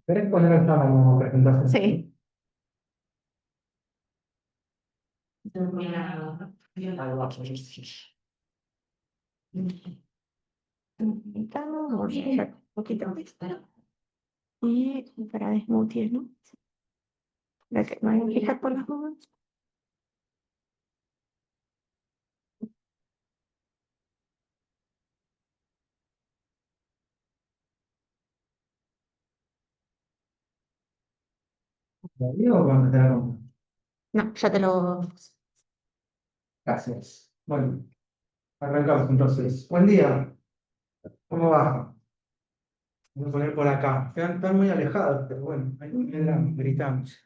¿Querés poner el examen como presentación? Sí. Vamos a hacer un poquito y para desmutear, ¿no? La que me voy a fijar por las dudas. ¿Lo digo o cuando te da como? No, ya te lo. Gracias. Bueno, arrancamos entonces. Buen día. ¿Cómo va? Voy a poner por acá. Están muy alejados, pero bueno, ahí gritamos.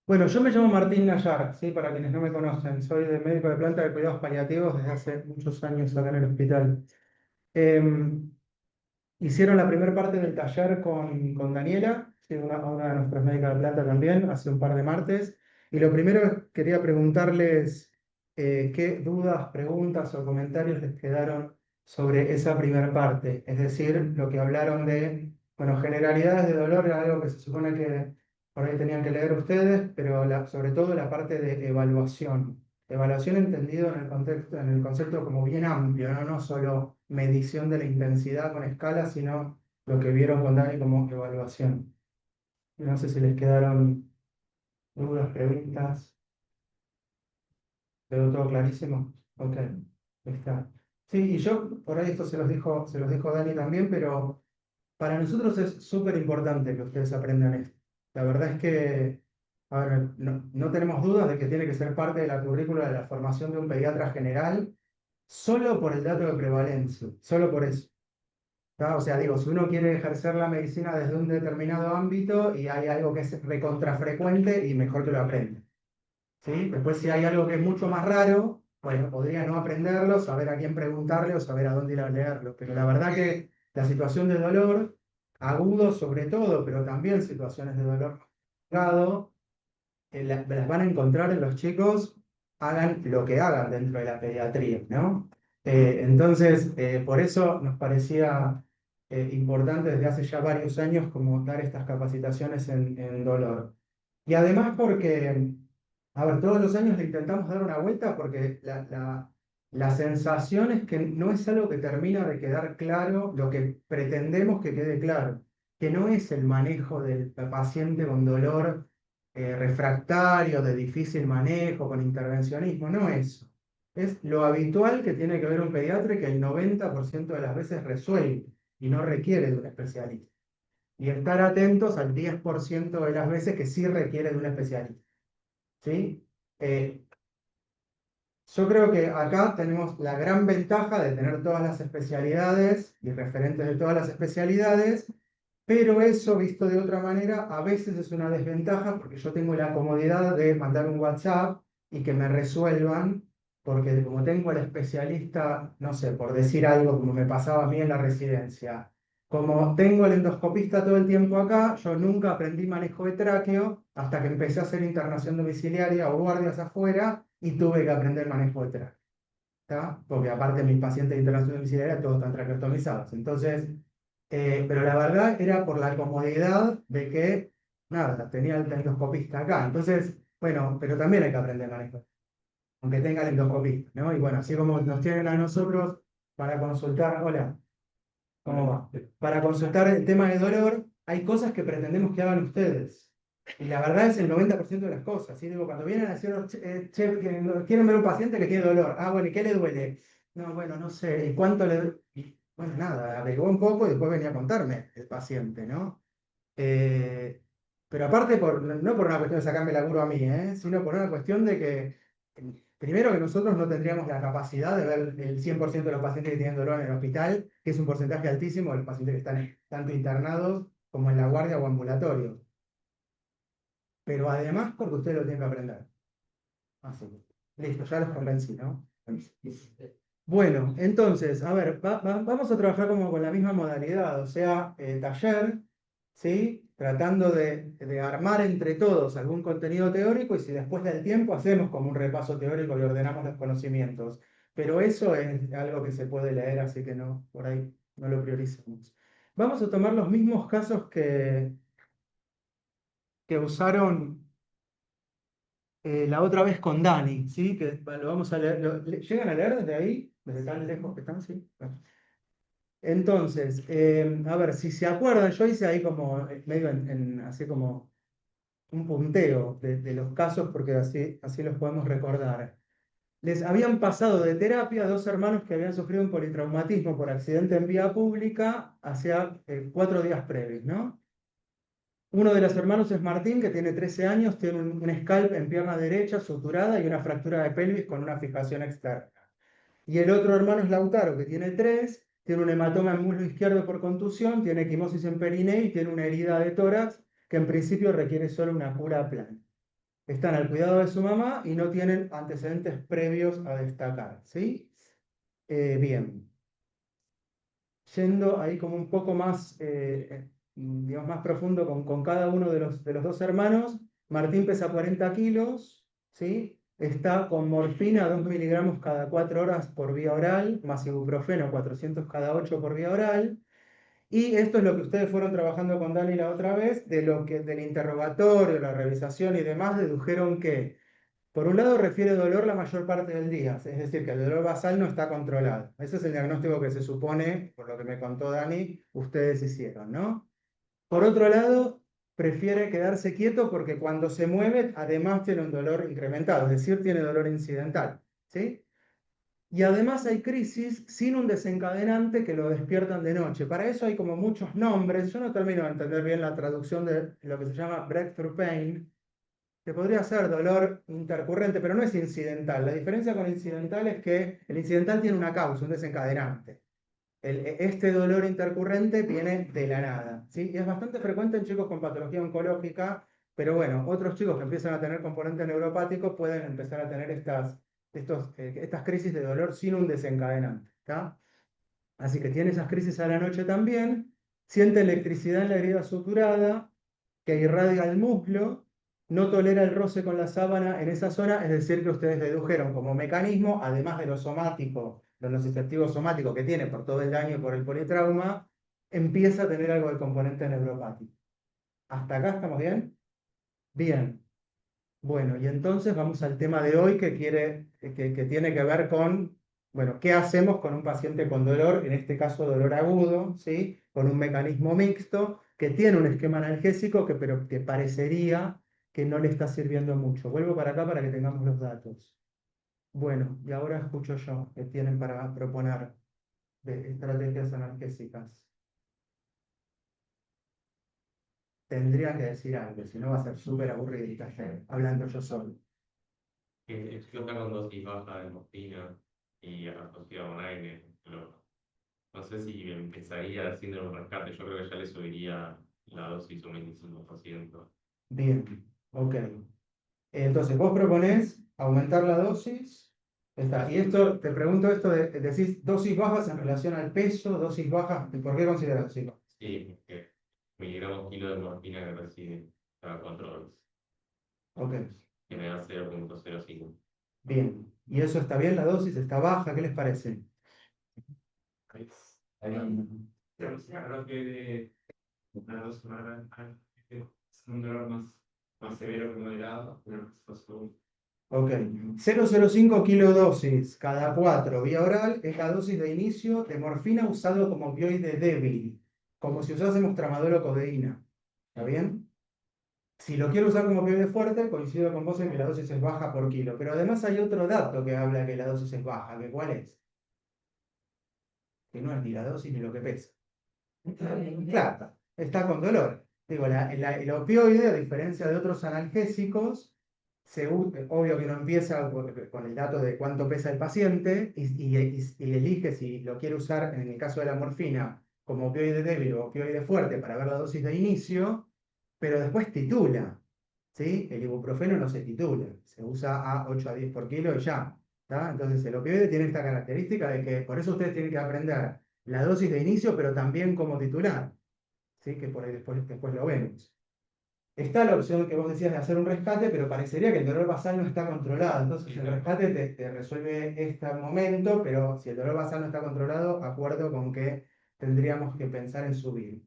Bueno, yo me llamo Martín Nayar, ¿sí? Para quienes no me conocen. Soy de médico de planta de cuidados paliativos desde hace muchos años acá en el hospital. Em, Hicieron la primera parte del taller con Daniela, sí, una de nuestras médicas de planta también, hace un par de martes. Y lo primero quería preguntarles qué dudas, preguntas o comentarios les quedaron sobre esa primera parte. Es decir, lo que hablaron de, bueno, generalidades de dolor era algo que se supone que por ahí tenían que leer ustedes, pero sobre todo la parte de evaluación. Evaluación entendido en el contexto, en el concepto como bien amplio, ¿no? No solo medición de la intensidad con escala, sino lo que vieron con Dani como evaluación. No sé si les quedaron dudas, preguntas. ¿Quedó todo clarísimo? Ok, está. Sí, y yo, por ahí esto se los dijo Dani también, pero para nosotros es súper importante que ustedes aprendan esto. La verdad es que, a ver, no tenemos dudas de que tiene que ser parte de la currícula de la formación de un pediatra general, solo por el dato de prevalencia, solo por eso. ¿Tá? O sea, digo, si uno quiere ejercer la medicina desde un determinado ámbito y hay algo que es recontrafrecuente, y mejor que lo aprenda. ¿Sí? Después, si hay algo que es mucho más raro, bueno, podría no aprenderlo, saber a quién preguntarle o saber a dónde ir a leerlo. Pero la verdad que la situación de dolor, agudo sobre todo, pero también situaciones de dolor prolongado, las van a encontrar en los chicos, hagan lo que hagan dentro de la pediatría, ¿no? Entonces, por eso nos parecía importante desde hace ya varios años como dar estas capacitaciones en dolor. Y además porque, a ver, todos los años le intentamos dar una vuelta porque la sensación es que no es algo que termina de quedar claro lo que pretendemos que quede claro, que no es el manejo del paciente con dolor refractario, de difícil manejo, con intervencionismo, no eso. Es lo habitual que tiene que ver un pediatra y que el 90% de las veces resuelve y no requiere de un especialista. Y estar atentos al 10% de las veces que sí requiere de un especialista. ¿Sí? Eh, yo creo que acá tenemos la gran ventaja de tener todas las especialidades y referentes de todas las especialidades, pero eso, visto de otra manera, a veces es una desventaja porque yo tengo la comodidad de mandar un WhatsApp y que me resuelvan, porque como tengo al especialista, no sé, por decir algo como me pasaba a mí en la residencia, como tengo el endoscopista todo el tiempo acá, yo nunca aprendí manejo de tráqueo hasta que empecé a hacer internación domiciliaria o guardias afuera y tuve que aprender manejo de tráqueo. ¿Tá? Porque aparte mis pacientes de internación domiciliaria todos están traqueotomizados. Entonces, pero la verdad era por la comodidad de que, nada, tenía el endoscopista acá. Entonces, bueno, pero también hay que aprender manejo, aunque tenga el endoscopista, ¿no? Y bueno, así como nos tienen a nosotros para consultar, hola, ¿cómo va? Para consultar el tema de dolor, hay cosas que pretendemos que hagan ustedes. Y la verdad es el 90% de las cosas. ¿Sí? Digo, cuando vienen a decir, che, que quieren ver un paciente que tiene dolor. Ah, bueno, ¿y qué le duele? No, bueno, no sé. ¿Y cuánto le duele? Bueno, nada, averiguó un poco y después venía a contarme el paciente, ¿no? Eh, pero aparte, no por una cuestión de sacarme el laburo a mí, sino por una cuestión de que, primero, que nosotros no tendríamos la capacidad de ver el 100% de los pacientes que tienen dolor en el hospital, que es un porcentaje altísimo de los pacientes que están tanto internados como en la guardia o ambulatorio. Pero además, porque ustedes lo tienen que aprender. Así que, listo, ya los convencí, ¿no? Bueno, entonces, a ver, vamos a trabajar como con la misma modalidad, o sea, taller, ¿sí? Tratando de armar entre todos algún contenido teórico y si después del tiempo hacemos como un repaso teórico y ordenamos los conocimientos. Pero eso es algo que se puede leer, así que no, por ahí no lo prioricemos. Vamos a tomar los mismos casos que usaron la otra vez con Dani, ¿sí? Que lo vamos a leer. ¿Llegan a leer desde ahí? ¿Desde tan lejos que están? Sí. Bueno. Entonces, a ver, si se acuerdan, yo hice ahí como medio así como un punteo de los casos porque así los podemos recordar. Les habían pasado de terapia dos hermanos que habían sufrido un politraumatismo por accidente en vía pública hacia 4 días previos, ¿no? Uno de los hermanos es Martín, que tiene 13 años, tiene un scalp en pierna derecha suturada y una fractura de pelvis con una fijación externa. Y el otro hermano es Lautaro, que tiene 3, tiene un hematoma en muslo izquierdo por contusión, tiene equimosis en perineo y tiene una herida de tórax que en principio requiere solo una cura plana. Están al cuidado de su mamá y no tienen antecedentes previos a destacar, ¿sí? Bien. Yendo ahí como un poco más, digamos, más profundo con cada uno de los dos hermanos, Martín pesa 40 kilos, ¿sí? Está con morfina 2 miligramos cada 4 horas por vía oral, más ibuprofeno 400 cada 8 por vía oral. Y esto es lo que ustedes fueron trabajando con Dani la otra vez, del interrogatorio, la revisación y demás, dedujeron que por un lado refiere dolor la mayor parte del día, es decir, que el dolor basal no está controlado. Ese es el diagnóstico que se supone, por lo que me contó Dani, ustedes hicieron, ¿no? Por otro lado, prefiere quedarse quieto porque cuando se mueve, además tiene un dolor incrementado, es decir, tiene dolor incidental, ¿sí? Y además hay crisis sin un desencadenante que lo despiertan de noche. Para eso hay como muchos nombres. Yo no termino de entender bien la traducción de lo que se llama breakthrough pain, que podría ser dolor intercurrente, pero no es incidental. La diferencia con incidental es que el incidental tiene una causa, un desencadenante. Este dolor intercurrente viene de la nada, ¿sí? Y es bastante frecuente en chicos con patología oncológica, pero bueno, otros chicos que empiezan a tener componente neuropático pueden empezar a tener estas crisis de dolor sin un desencadenante, ¿tá? Así que tiene esas crisis a la noche también, siente electricidad en la herida suturada, que irradia el muslo, no tolera el roce con la sábana en esa zona, es decir, que ustedes dedujeron como mecanismo, además de lo somático, de los nociceptivos somáticos que tiene por todo el daño por el politrauma, empieza a tener algo de componente neuropático. ¿Hasta acá estamos bien? Bien. Bueno, y entonces vamos al tema de hoy que tiene que ver con, bueno, ¿qué hacemos con un paciente con dolor? En este caso dolor agudo, ¿sí? Con un mecanismo mixto que tiene un esquema analgésico pero que parecería que no le está sirviendo mucho. Vuelvo para acá para que tengamos los datos. Bueno, y ahora escucho yo qué tienen para proponer de estrategias analgésicas. Tendría que decir algo, si no va a ser súper aburrido y hablando yo solo. Estoy acá con dosis baja de morfina y asociado con aire. No sé si empezaría haciendo un rescate. Yo creo que ya le subiría la dosis un 25%. Bien, ok. Entonces, vos proponés aumentar la dosis. Está. Y esto, te pregunto esto, decís dosis bajas en relación al peso, dosis bajas, ¿por qué consideras dosis bajas? Sí, porque miligramos kilo de morfina que recibe cada 4 horas, Ok, que me da 0,05. bien. ¿Y eso está bien? ¿La dosis está baja? ¿Qué les parece? Creo que una dos semanas es un dolor más severo que moderado, pero Ok. 0,05 kilodosis cada 4 vía oral es la dosis de inicio de morfina usado como opioide débil, como si usásemos tramadol o codeína. ¿Está bien? Si lo quiero usar como opioide fuerte, coincido con vos en que la dosis es baja por kilo. Pero además hay otro dato que habla de que la dosis es baja, que ¿cuál es? Que no es ni la dosis ni lo que pesa. Claro, está con dolor. Digo, el opioide, a diferencia de otros analgésicos, obvio que no empieza con el dato de cuánto pesa el paciente y elige si lo quiere usar, en el caso de la morfina, como opioide débil o opioide fuerte para ver la dosis de inicio, pero después titula, ¿sí? El ibuprofeno no se titula, se usa a 8 a 10 por kilo y ya, ¿tá? Entonces el opioide tiene esta característica de que, por eso ustedes tienen que aprender la dosis de inicio, pero también como titular, ¿sí? Que por ahí después lo vemos. Está la opción que vos decías de hacer un rescate, pero parecería que el dolor basal no está controlado. Entonces el rescate te resuelve este momento, pero si el dolor basal no está controlado, acuerdo con que tendríamos que pensar en subir.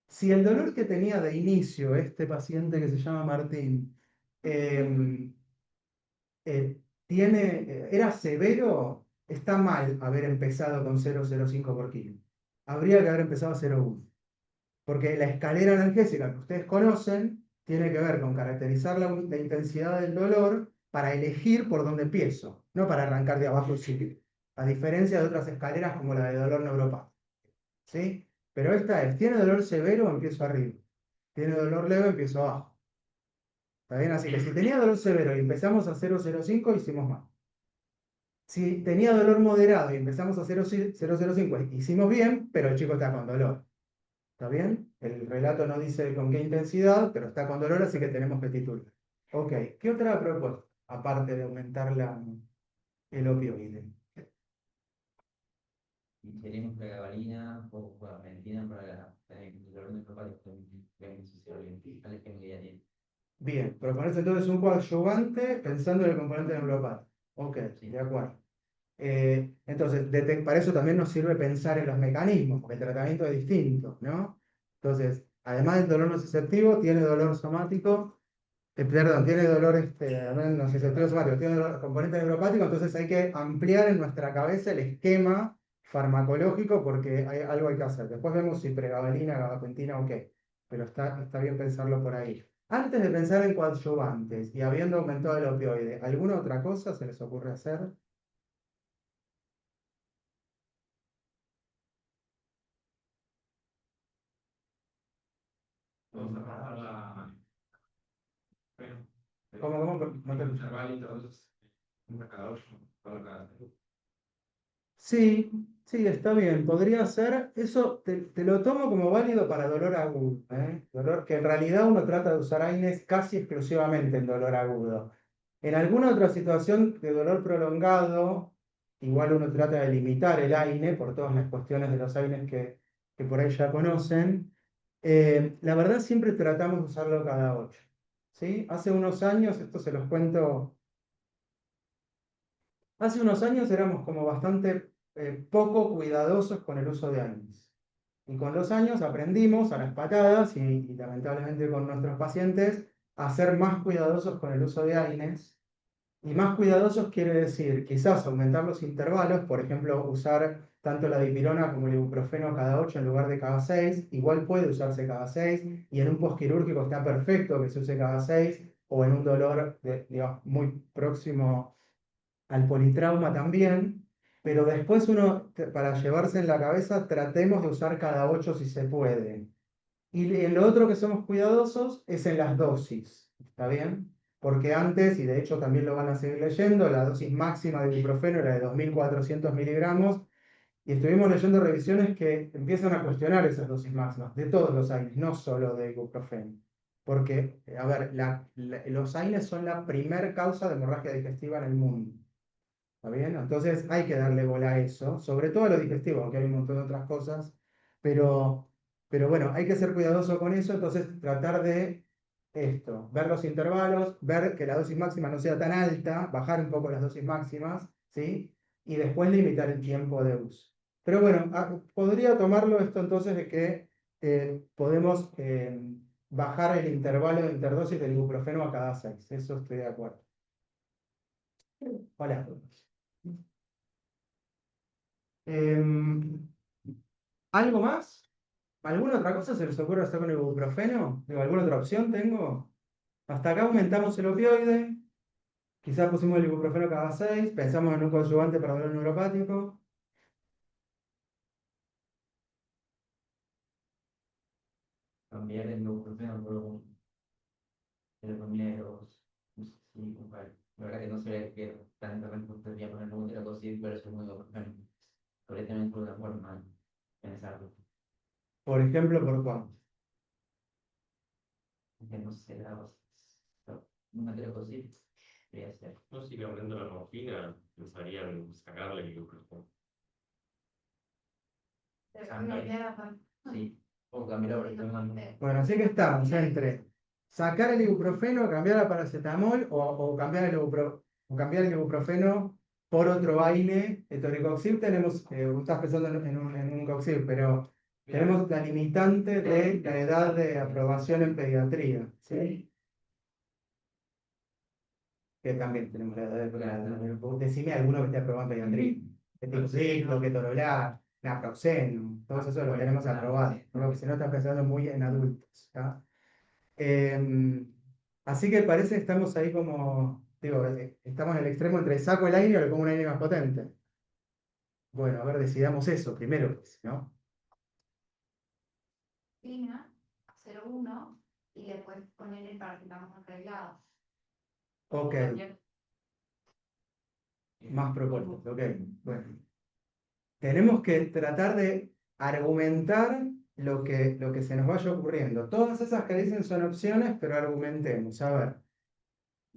Si el dolor que tenía de inicio este paciente que se llama Martín em, era severo, está mal haber empezado con 0,05 por kilo. Habría que haber empezado a 0,1. Porque la escalera analgésica que ustedes conocen tiene que ver con caracterizar la intensidad del dolor para elegir por dónde empiezo, no para arrancar de abajo y subir. A diferencia de otras escaleras como la de dolor neuropático. ¿Sí? Pero esta es, ¿tiene dolor severo? Empiezo arriba. ¿Tiene dolor leve? Empiezo abajo. ¿Está bien? Así que si tenía dolor severo y empezamos a 0,05, hicimos mal. Si tenía dolor moderado y empezamos a 0,05, hicimos bien, pero el chico está con dolor. ¿Está bien? El relato no dice con qué intensidad, pero está con dolor, así que tenemos que titular. Ok, ¿qué otra propuesta? Aparte de aumentar el opioide. Ingerimos pregabalina o gabapentina para el dolor neuropático que ya tiene. Bien, proponerse entonces un coadyuvante pensando en el componente neuropático. Ok, Sí. de acuerdo. Entonces, para eso también nos sirve pensar en los mecanismos, porque el tratamiento es distinto, ¿no? Entonces, además del dolor nociceptivo, tiene dolor somático, perdón, tiene dolor nociceptivo somático, tiene dolor componente neuropático, entonces hay que ampliar en nuestra cabeza el esquema farmacológico porque algo hay que hacer. Después vemos si pregabalina, gabapentina o qué, pero está bien pensarlo por ahí. Antes de pensar en coadyuvantes y habiendo aumentado el opioide, ¿alguna otra cosa se les ocurre hacer? Vamos a bajar la. Bueno, ¿Cómo? No te escucho. intervalo, entonces, un marcador para cada. Sí, sí, está bien. Podría ser, eso te lo tomo como válido para dolor agudo, ¿eh? Dolor que en realidad uno trata de usar AINES casi exclusivamente en dolor agudo. En alguna otra situación de dolor prolongado, igual uno trata de limitar el AINE por todas las cuestiones de los AINES que por ahí ya conocen. La verdad siempre tratamos de usarlo cada 8. ¿Sí? Hace unos años, esto se los cuento. Hace unos años éramos como bastante poco cuidadosos con el uso de AINES. Y con los años aprendimos a las patadas y lamentablemente con nuestros pacientes a ser más cuidadosos con el uso de AINES. Y más cuidadosos quiere decir quizás aumentar los intervalos, por ejemplo, usar tanto la dipirona como el ibuprofeno cada 8 en lugar de cada 6. Igual puede usarse cada 6 y en un postquirúrgico está perfecto que se use cada 6 o en un dolor digamos, muy próximo al politrauma también, pero después uno, para llevarse en la cabeza, tratemos de usar cada 8 si se puede. Y en lo otro que somos cuidadosos es en las dosis, ¿está bien? Porque antes, y de hecho también lo van a seguir leyendo, la dosis máxima de ibuprofeno era de 2.400 miligramos, y estuvimos leyendo revisiones que empiezan a cuestionar esas dosis máximas, de todos los AINES, no solo de ibuprofeno. Porque, a ver, los AINES son la primer causa de hemorragia digestiva en el mundo. ¿Está bien? Entonces hay que darle bola a eso, sobre todo a lo digestivo, aunque hay un montón de otras cosas, pero, pero bueno, hay que ser cuidadoso con eso, entonces tratar de esto, ver los intervalos, ver que la dosis máxima no sea tan alta, bajar un poco las dosis máximas, ¿sí? Y después limitar el tiempo de uso. Pero bueno, podría tomarlo esto entonces de que podemos bajar el intervalo de interdosis del ibuprofeno a cada 6, eso estoy de acuerdo. Hola. Em, ¿Algo más? ¿Alguna otra cosa se les ocurre hacer con el ibuprofeno? Digo, ¿alguna otra opción tengo? Hasta acá aumentamos el opioide, quizás pusimos el ibuprofeno cada 6, pensamos en un coadyuvante para dolor neuropático. Cambiar el ibuprofeno por un telomeros, no sé si comprar. La verdad que no sé qué tanta responsabilidad poner un terapeuta versus un ibuprofeno. Habría también por una forma de pensarlo. Por ejemplo, ¿por cuánto? Que no sé, una terapeuta podría ser. No, si le aumento la morfina, pensaría en sacarle el ibuprofeno. Sí, o cambiar por Bueno, así que estamos entre sacar el ibuprofeno, cambiar a paracetamol o cambiar el ibuprofeno por otro AINE. Toricoxib tenemos, estás pensando en un coxib, pero Tenemos la limitante de la edad de aprobación en pediatría, ¿sí? Que también tenemos la edad de... Decime alguno que esté aprobado en pediatría. Etiquiciclo, ketorolac, naproxeno, todos esos los tenemos aprobados, porque si no está pensando muy en adultos, ¿tá? Así que parece que estamos ahí como, digo, estamos en el extremo entre saco el aire o le pongo un aire más potente. Bueno, a ver, decidamos eso primero, pues, ¿no? Morfina, 0,1 y después poner el paracetamol arreglado. Ok, más propuestas, ok. Bueno, tenemos que tratar de argumentar lo que se nos vaya ocurriendo. Todas esas que dicen son opciones, pero argumentemos. A ver,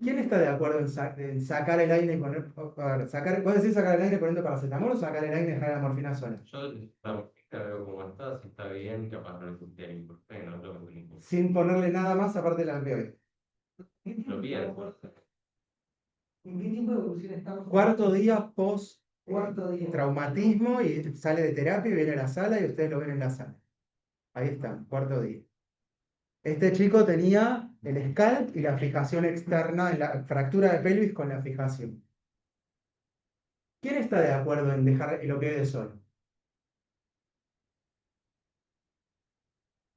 ¿quién está de acuerdo en sacar el aire y poner... A ver, ¿vos decís sacar el aire poniendo paracetamol o sacar el aire y dejar la morfina sola? Yo la morfina veo como está, si está bien, capaz no necesitaría ibuprofeno, no lo que Sin ponerle nada más aparte del opioide. lo pienso. ¿En qué tipo de evolución estamos? Cuarto día post Cuarto día. traumatismo y sale de terapia y viene a la sala y ustedes lo ven en la sala. Ahí está, cuarto día. Este chico tenía el scalp y la fijación externa, la fractura de pelvis con la fijación. ¿Quién está de acuerdo en dejar el opioide solo?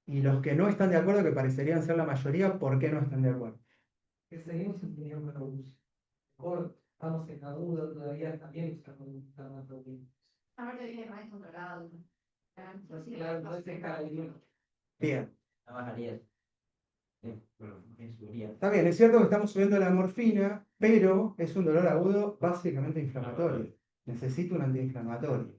Y los que no están de acuerdo, que parecerían ser la mayoría, ¿por qué no están de acuerdo? Que seguimos en opinión con la evolución. Mejor estamos en la duda todavía, también estamos buscando problemas. Ahora viene más controlado. Claro, entonces deja la idea. Bien. La bajaría. En su día. Está bien, es cierto que estamos subiendo la morfina, pero es un dolor agudo básicamente inflamatorio. Necesito un antiinflamatorio.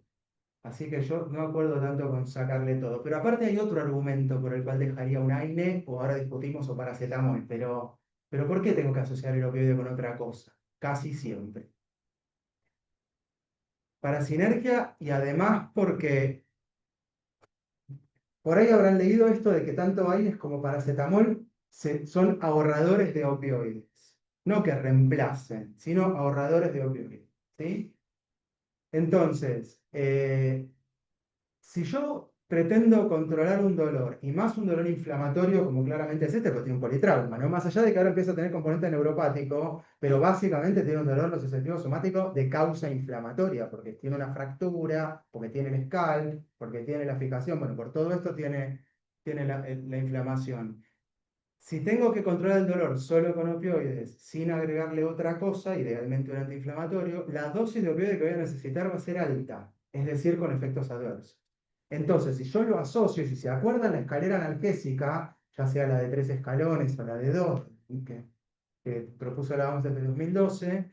Así que yo no acuerdo tanto con sacarle todo. Pero aparte hay otro argumento por el cual dejaría un AINE, o ahora discutimos, o paracetamol. Pero ¿por qué tengo que asociar el opioide con otra cosa? Casi siempre. Para sinergia y además porque por ahí habrán leído esto de que tanto AINES como paracetamol son ahorradores de opioides. No que reemplacen, sino ahorradores de opioides. ¿Sí? Entonces, si yo pretendo controlar un dolor, y más un dolor inflamatorio, como claramente es este, porque tiene un politrauma, ¿no? Más allá de que ahora empieza a tener componente neuropático, pero básicamente tiene un dolor nociceptivo somático de causa inflamatoria, porque tiene una fractura, porque tiene el scalp, porque tiene la fijación, bueno, por todo esto tiene la inflamación. Si tengo que controlar el dolor solo con opioides, sin agregarle otra cosa, idealmente un antiinflamatorio, la dosis de opioide que voy a necesitar va a ser alta, es decir, con efectos adversos. Entonces, si yo lo asocio, si se acuerdan la escalera analgésica, ya sea la de 3 escalones o la de 2, que propuso la OMS desde 2012,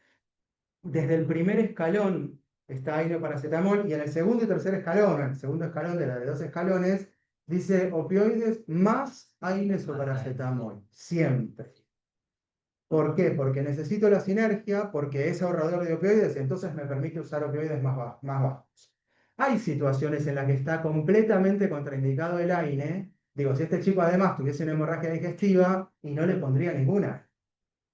desde el primer escalón está AINE paracetamol y en el segundo y tercer escalón, en el segundo escalón de la de 2 escalones, dice opioides más AINES o paracetamol, siempre. ¿Por qué? Porque necesito la sinergia, porque es ahorrador de opioides, entonces me permite usar opioides más bajos. Hay situaciones en las que está completamente contraindicado el AINE. Digo, si este chico además tuviese una hemorragia digestiva, y no le pondría ninguna.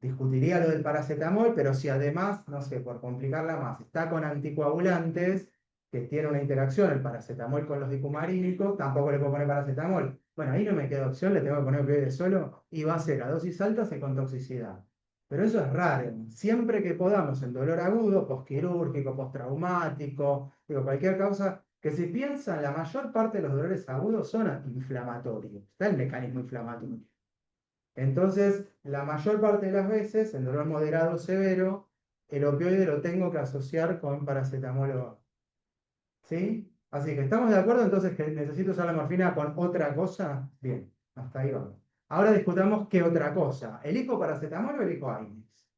Discutiría lo del paracetamol, pero si además, no sé, por complicarla más, está con anticoagulantes, que tiene una interacción el paracetamol con los dicumarínicos, tampoco le puedo poner paracetamol. Bueno, ahí no me queda opción, le tengo que poner opioide solo, y va a ser a dosis altas y con toxicidad. Pero eso es raro. Siempre que podamos, en dolor agudo, posquirúrgico, postraumático, digo, cualquier causa, que si piensan, la mayor parte de los dolores agudos son inflamatorios. Está el mecanismo inflamatorio. Entonces, la mayor parte de las veces, en dolor moderado o severo, el opioide lo tengo que asociar con paracetamol. ¿Sí? Así que estamos de acuerdo entonces que necesito usar la morfina con otra cosa. Bien, hasta ahí vamos. Ahora discutamos qué otra cosa. ¿Elijo paracetamol o elijo AINES?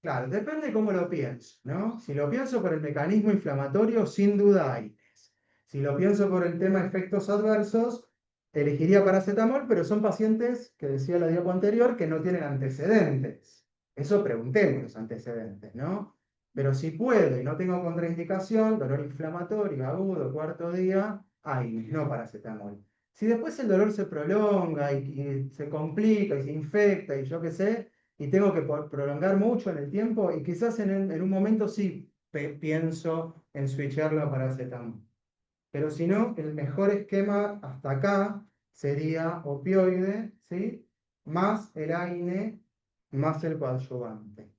Claro, depende cómo lo pienso, ¿no? Si lo pienso por el mecanismo inflamatorio, sin duda AINES. Si lo pienso por el tema efectos adversos, elegiría paracetamol, pero son pacientes, que decía la diapo anterior, que no tienen antecedentes. Eso preguntemos los antecedentes, ¿no? Pero si puedo y no tengo contraindicación, dolor inflamatorio, agudo, cuarto día, AINES, no paracetamol. Si después el dolor se prolonga y se complica y se infecta y yo qué sé, y tengo que prolongar mucho en el tiempo, y quizás en un momento sí pienso en switcharlo a paracetamol. Pero si no, el mejor esquema hasta acá sería opioide, ¿sí? Más el AINE, más el coadyuvante,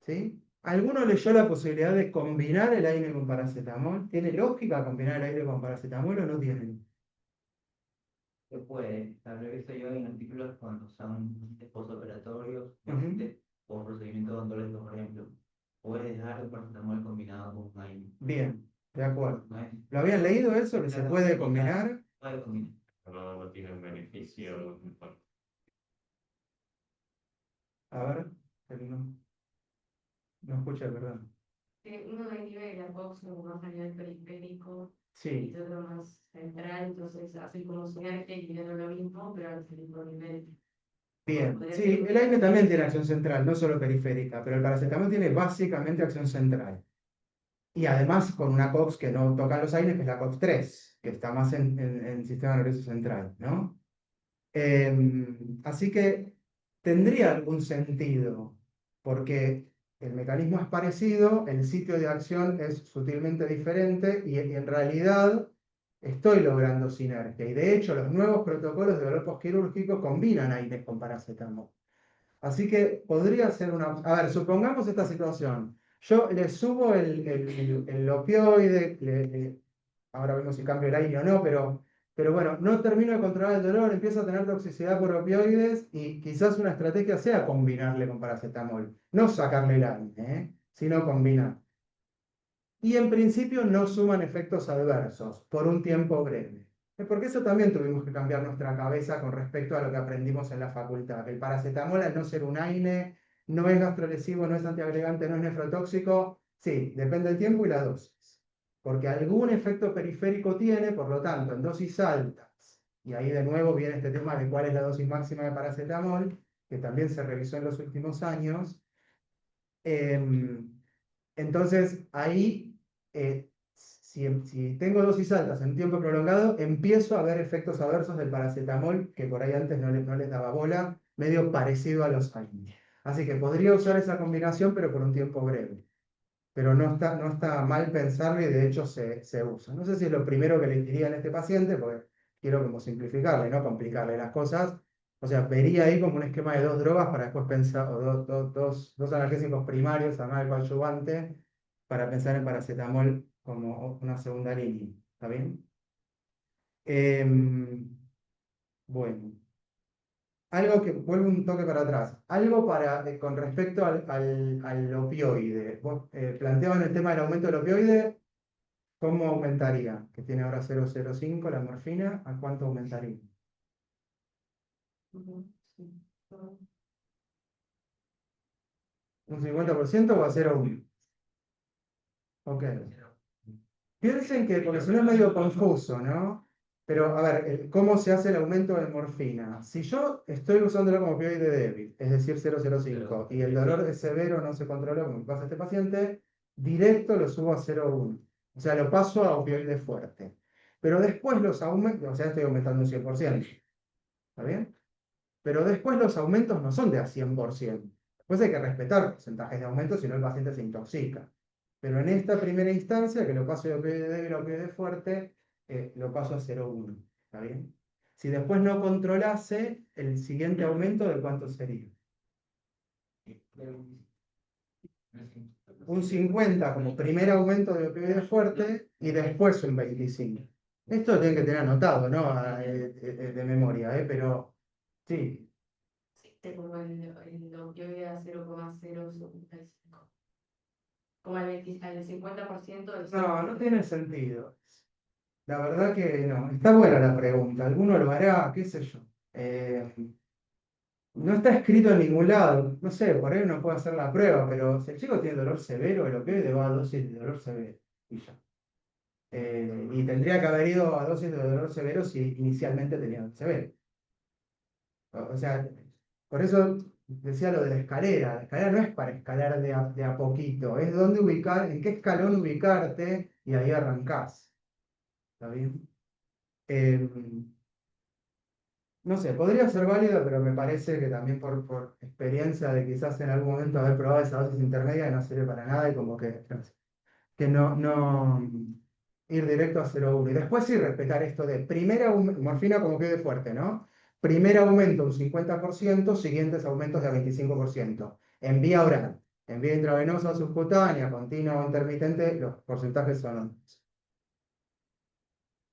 ¿sí? ¿Alguno leyó la posibilidad de combinar el AINE con paracetamol? ¿Tiene lógica combinar el AINE con paracetamol o no tiene? Se puede, tal vez visto yo en artículos cuando son postoperatorios Ujú. o procedimientos odontológicos, por ejemplo. Puedes dar un paracetamol combinado con un AINE. Bien, de acuerdo. No es- ¿Lo habían leído eso? ¿Que se Claro, puede sí, combinar? puede combinar. No tienen beneficio. Bueno, A ver, no, no escucha, perdón. Uno derive la box más a nivel periférico y Sí, otro más central, entonces hacen como sinergia y tienen lo mismo, pero al mismo nivel. bien. Podría Sí, ser- el AINE también tiene acción central, no solo periférica, pero el paracetamol tiene básicamente acción central. Y además con una COX que no toca los AINES, que es la COX-3, que está más en el sistema nervioso central, ¿no? Así que tendría algún sentido, porque el mecanismo es parecido, el sitio de acción es sutilmente diferente y en realidad estoy logrando sinergia. Y de hecho, los nuevos protocolos de dolor posquirúrgico combinan AINES con paracetamol. Así que podría ser una... A ver, supongamos esta situación. Yo le subo el opioide, ahora vemos si cambio el aire o no, pero bueno, no termino de controlar el dolor, empiezo a tener toxicidad por opioides y quizás una estrategia sea combinarle con paracetamol. No sacarle el aire, sino combinar. Y en principio no suman efectos adversos por un tiempo breve. Porque eso también tuvimos que cambiar nuestra cabeza con respecto a lo que aprendimos en la facultad. El paracetamol, al no ser un AINE, no es gastrolesivo, no es antiagregante, no es nefrotóxico. Sí, depende del tiempo y la dosis. Porque algún efecto periférico tiene, por lo tanto, en dosis altas. Y ahí de nuevo viene este tema de cuál es la dosis máxima de paracetamol, que también se revisó en los últimos años. Entonces, ahí, si tengo dosis altas en un tiempo prolongado, empiezo a ver efectos adversos del paracetamol, que por ahí antes no les daba bola, medio parecido a los AINE. Así que podría usar esa combinación, pero por un tiempo breve. Pero no está mal pensarlo y de hecho se usa. No sé si es lo primero que le diría a este paciente, porque quiero como simplificarle, no complicarle las cosas. O sea, vería ahí como un esquema de dos drogas para después pensar, o dos analgésicos primarios, además del coadyuvante, para pensar en paracetamol como una segunda línea. ¿Está bien? Bueno, algo que vuelvo un toque para atrás. Algo con respecto al opioide. Vos planteaban el tema del aumento del opioide. ¿Cómo aumentaría? Que tiene ahora 0,05 la morfina, ¿a cuánto aumentaría? Ujú, sí. ¿Un 50% o a 0,1? Ok. Piensen que, porque si no es medio confuso, ¿no? Pero, a ver, ¿cómo se hace el aumento de morfina? Si yo estoy usándolo como opioide débil, es decir, 0,05, y el dolor es severo, no se controla, como pasa a este paciente, directo lo subo a 0,1. O sea, lo paso a opioide fuerte. Pero después los aumentos, o sea, estoy aumentando un 100%. ¿Está bien? Pero después los aumentos no son de a 100%. Después hay que respetar porcentajes de aumento, si no el paciente se intoxica. Pero en esta primera instancia, que lo paso de opioide débil a opioide fuerte, lo paso a 0,1. ¿Está bien? Si después no controlase, el siguiente aumento, ¿de cuánto sería? Un 50 como primer aumento de opioide fuerte y después un 25. Esto lo tienen que tener anotado, ¿no? De memoria, ¿eh? Pero sí. Existe como el opioide a 0,075. Como al 50% del No tiene sentido. La verdad que no. Está buena la pregunta. ¿Alguno lo hará? ¿Qué sé yo? No está escrito en ningún lado. No sé, por ahí uno puede hacer la prueba, pero si el chico tiene dolor severo, el opioide va a dosis de dolor severo. Y ya. Y tendría que haber ido a dosis de dolor severo si inicialmente tenía dolor severo. O sea, por eso decía lo de la escalera. La escalera no es para escalar de a poquito, es dónde ubicar, en qué escalón ubicarte y ahí arrancás. ¿Está bien? No sé, podría ser válido, pero me parece que también por experiencia de quizás en algún momento haber probado esa dosis intermedia no sirve para nada y como que no sé, que no ir directo a 0,1. Y después sí respetar esto de morfina como quede fuerte, ¿no? Primer aumento un 50%, siguientes aumentos de 25%. En vía oral, en vía intravenosa, subcutánea, continua o intermitente, los porcentajes son otros.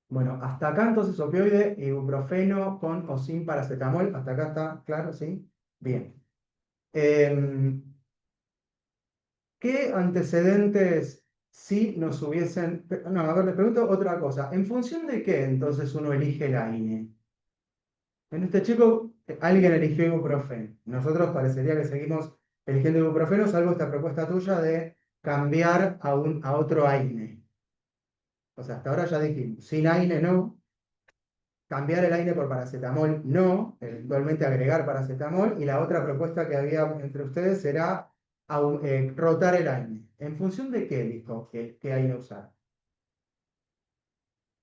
Bueno, hasta acá entonces opioide, ibuprofeno con o sin paracetamol. Hasta acá está claro, ¿sí? Bien. ¿Qué antecedentes si nos hubiesen... No, a ver, les pregunto otra cosa. ¿En función de qué entonces uno elige el AINE? En este chico, alguien eligió ibuprofeno. Nosotros parecería que seguimos eligiendo ibuprofeno, salvo esta propuesta tuya de cambiar a otro AINE. O sea, hasta ahora ya dijimos, sin AINE no, cambiar el AINE por paracetamol no, eventualmente agregar paracetamol, y la otra propuesta que había entre ustedes será rotar el AINE. ¿En función de qué dijo qué AINE usar?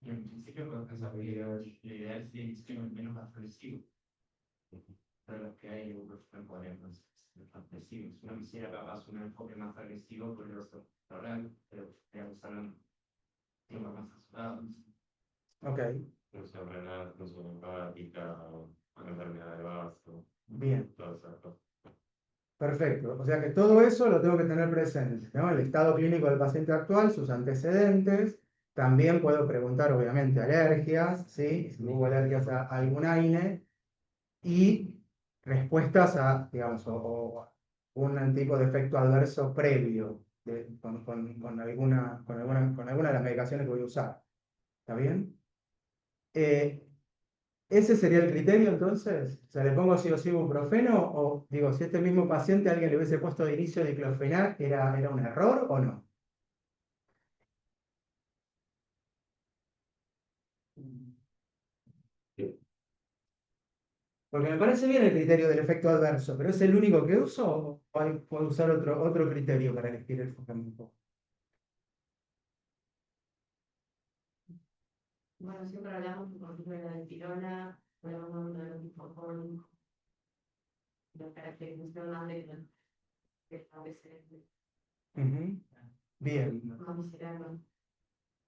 En principio, con esa habilidad, la idea es que es menos agresivo. Pero los que hay, pues, no podemos ser agresivos. Uno quisiera capaz un enfoque más agresivo por el oral, pero ya usaron temas más asustados. Ok, Función renal, función hepática, una enfermedad de vaso, bien, todas esas cosas. perfecto. O sea que todo eso lo tengo que tener presente, ¿no? El estado clínico del paciente actual, sus antecedentes. También puedo preguntar, obviamente, alergias, ¿sí? Si hubo alergias a algún AINE. Y respuestas a, digamos, o un tipo de efecto adverso previo con alguna de las medicaciones que voy a usar. ¿Está bien? ¿Ese sería el criterio entonces? O sea, ¿le pongo sí o sí ibuprofeno? O digo, si este mismo paciente alguien le hubiese puesto de inicio diclofenac, ¿era un error o no? Porque me parece bien el criterio del efecto adverso, pero ¿es el único que uso o puedo usar otro criterio para elegir el fármaco? Bueno, siempre hablamos, por ejemplo, de la dipirona, hablamos de los hipocólicos, las caracterización de establecer, Ujú. Bien. vamos a ver,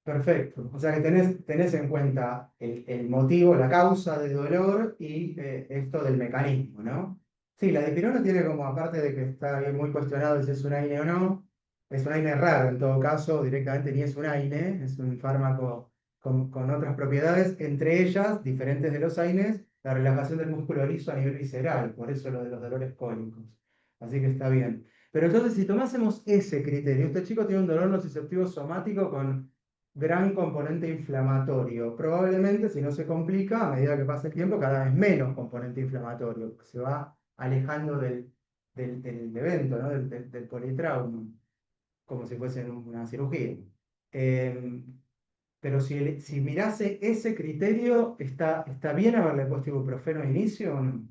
Perfecto. O sea que tenés en cuenta el motivo, la causa del dolor y esto del mecanismo, ¿no? Sí, la dipirona tiene como, aparte de que está bien muy cuestionado si es un AINE o no, es un AINE raro en todo caso, directamente ni es un AINE, es un fármaco con otras propiedades, entre ellas, diferentes de los AINES, la relajación del músculo liso a nivel visceral, por eso lo de los dolores cólicos. Así que está bien. Pero entonces, si tomásemos ese criterio, este chico tiene un dolor nociceptivo somático con gran componente inflamatorio. Probablemente, si no se complica, a medida que pasa el tiempo, cada vez menos componente inflamatorio. Se va alejando del evento, ¿no? del politrauma, como si fuese una cirugía. Eh, pero si mirase ese criterio, ¿está bien haberle puesto ibuprofeno a inicio o no?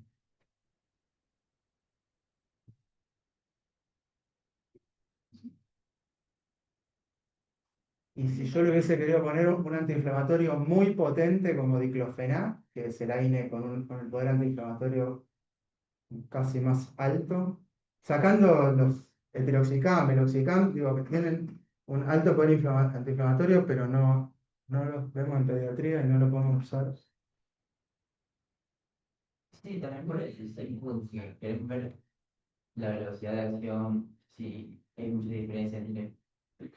Y si yo le hubiese querido poner un antiinflamatorio muy potente como diclofenac, que es el AINE con el poder antiinflamatorio casi más alto, sacando el piroxicam, meloxicam, digo que tienen un alto poder antiinflamatorio, pero no los vemos en pediatría y no lo podemos usar. Sí, también por eso, si queremos ver la velocidad de acción, si hay mucha diferencia entre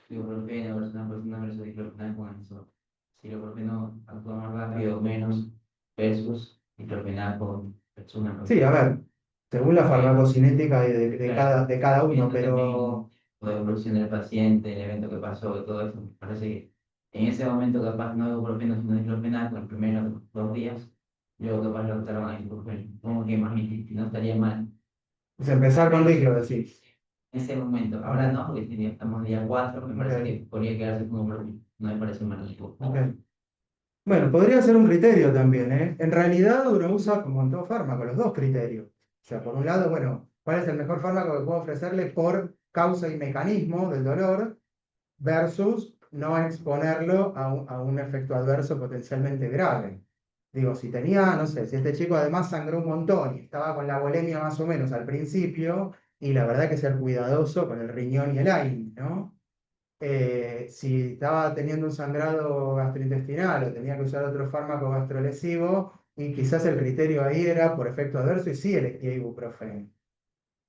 ibuprofeno versus una persona versus diclofenac con eso. Si el ibuprofeno actúa más rápido o menos versus diclofenac con una Sí, persona. a ver, según la farmacocinética de cada uno, Viendo pero también la evolución del paciente, el evento que pasó, y todo eso, me parece que en ese momento capaz no ibuprofeno sino diclofenac los primeros 2 días, luego capaz lo optaron a ibuprofeno. Como que más no estaría mal. es empezar con diclo, decís. En ese momento, ahora no, porque estamos día 4, me parece Ok. que podría quedarse como ibuprofeno. No me parece mal. Ok. Bueno, podría ser un criterio también, ¿eh? En realidad uno usa, como en todo fármaco, los dos criterios. O sea, por un lado, bueno, ¿cuál es el mejor fármaco que puedo ofrecerle por causa y mecanismo del dolor? Versus no exponerlo a un efecto adverso potencialmente grave. Digo, si tenía, no sé, si este chico además sangró un montón y estaba con la bulimia más o menos al principio, y la verdad que ser cuidadoso con el riñón y el AINE, ¿no? Si estaba teniendo un sangrado gastrointestinal o tenía que usar otro fármaco gastrolesivo, y quizás el criterio ahí era por efecto adverso y sí elegía ibuprofeno.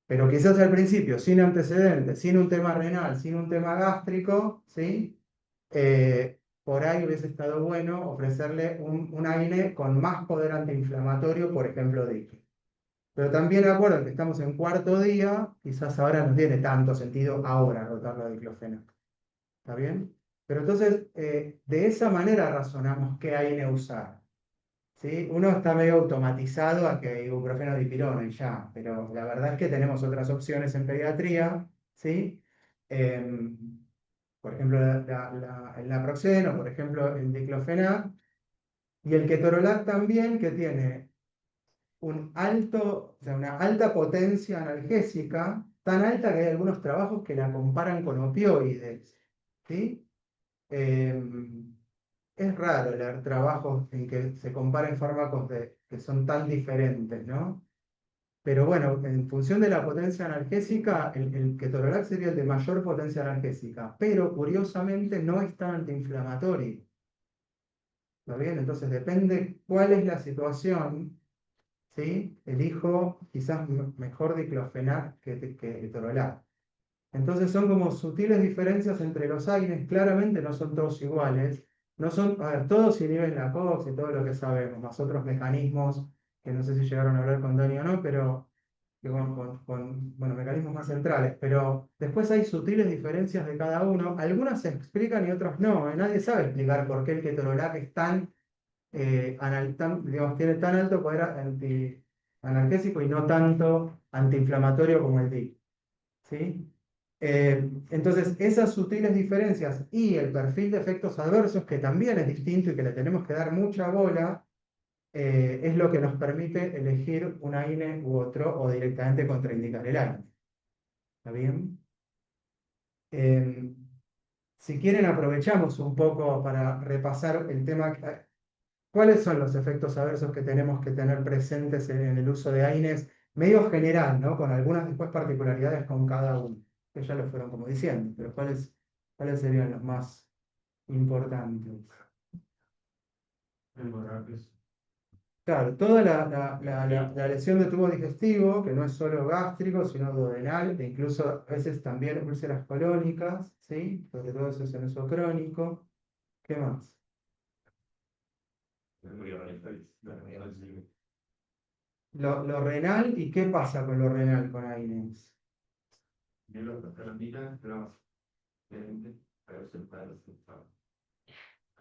Pero quizás al principio, sin antecedentes, sin un tema renal, sin un tema gástrico, ¿sí? Por ahí hubiese estado bueno ofrecerle un AINE con más poder antiinflamatorio, por ejemplo, DIC. Pero también acuerdo que estamos en cuarto día, quizás ahora no tiene tanto sentido ahora rotar la diclofenac. ¿Está bien? Pero entonces, de esa manera razonamos qué AINE usar. ¿Sí? Uno está medio automatizado a que ibuprofeno dipirona y ya, pero la verdad es que tenemos otras opciones en pediatría, ¿sí? Em, por ejemplo, el naproxeno, por ejemplo, el diclofenac, y el ketorolac también, que tiene o sea, una alta potencia analgésica, tan alta que hay algunos trabajos que la comparan con opioides, ¿sí? Es raro leer trabajos en que se comparen fármacos que son tan diferentes, ¿no? Pero bueno, en función de la potencia analgésica, el ketorolac sería el de mayor potencia analgésica, pero curiosamente no es tan antiinflamatorio. ¿Está bien? Entonces depende cuál es la situación, ¿sí? Elijo quizás mejor diclofenac que ketorolac. Entonces son como sutiles diferencias entre los AINES, claramente no son todos iguales, no son, a ver, todos inhiben la COX y todo lo que sabemos, más otros mecanismos que no sé si llegaron a hablar con Dani o no, pero que bueno, mecanismos más centrales, pero después hay sutiles diferencias de cada uno, algunas se explican y otras no, nadie sabe explicar por qué el ketorolac es tan, digamos, tiene tan alto poder analgésico y no tanto antiinflamatorio como el DIC, ¿sí? Entonces, esas sutiles diferencias y el perfil de efectos adversos, que también es distinto y que le tenemos que dar mucha bola, es lo que nos permite elegir un AINE u otro o directamente contraindicar el AINE. ¿Está bien? Si quieren, aprovechamos un poco para repasar el tema. ¿Cuáles son los efectos adversos que tenemos que tener presentes en el uso de AINES? Medio general, ¿no? Con algunas después particularidades con cada uno, que ya lo fueron como diciendo, pero ¿cuáles serían los más importantes? Claro, toda la lesión de tubo digestivo, que no es solo gástrico, sino duodenal, e incluso a veces también úlceras colónicas, ¿sí? Sobre todo eso es en uso crónico. ¿Qué más? Lo renal, ¿y qué pasa con lo renal con AINES?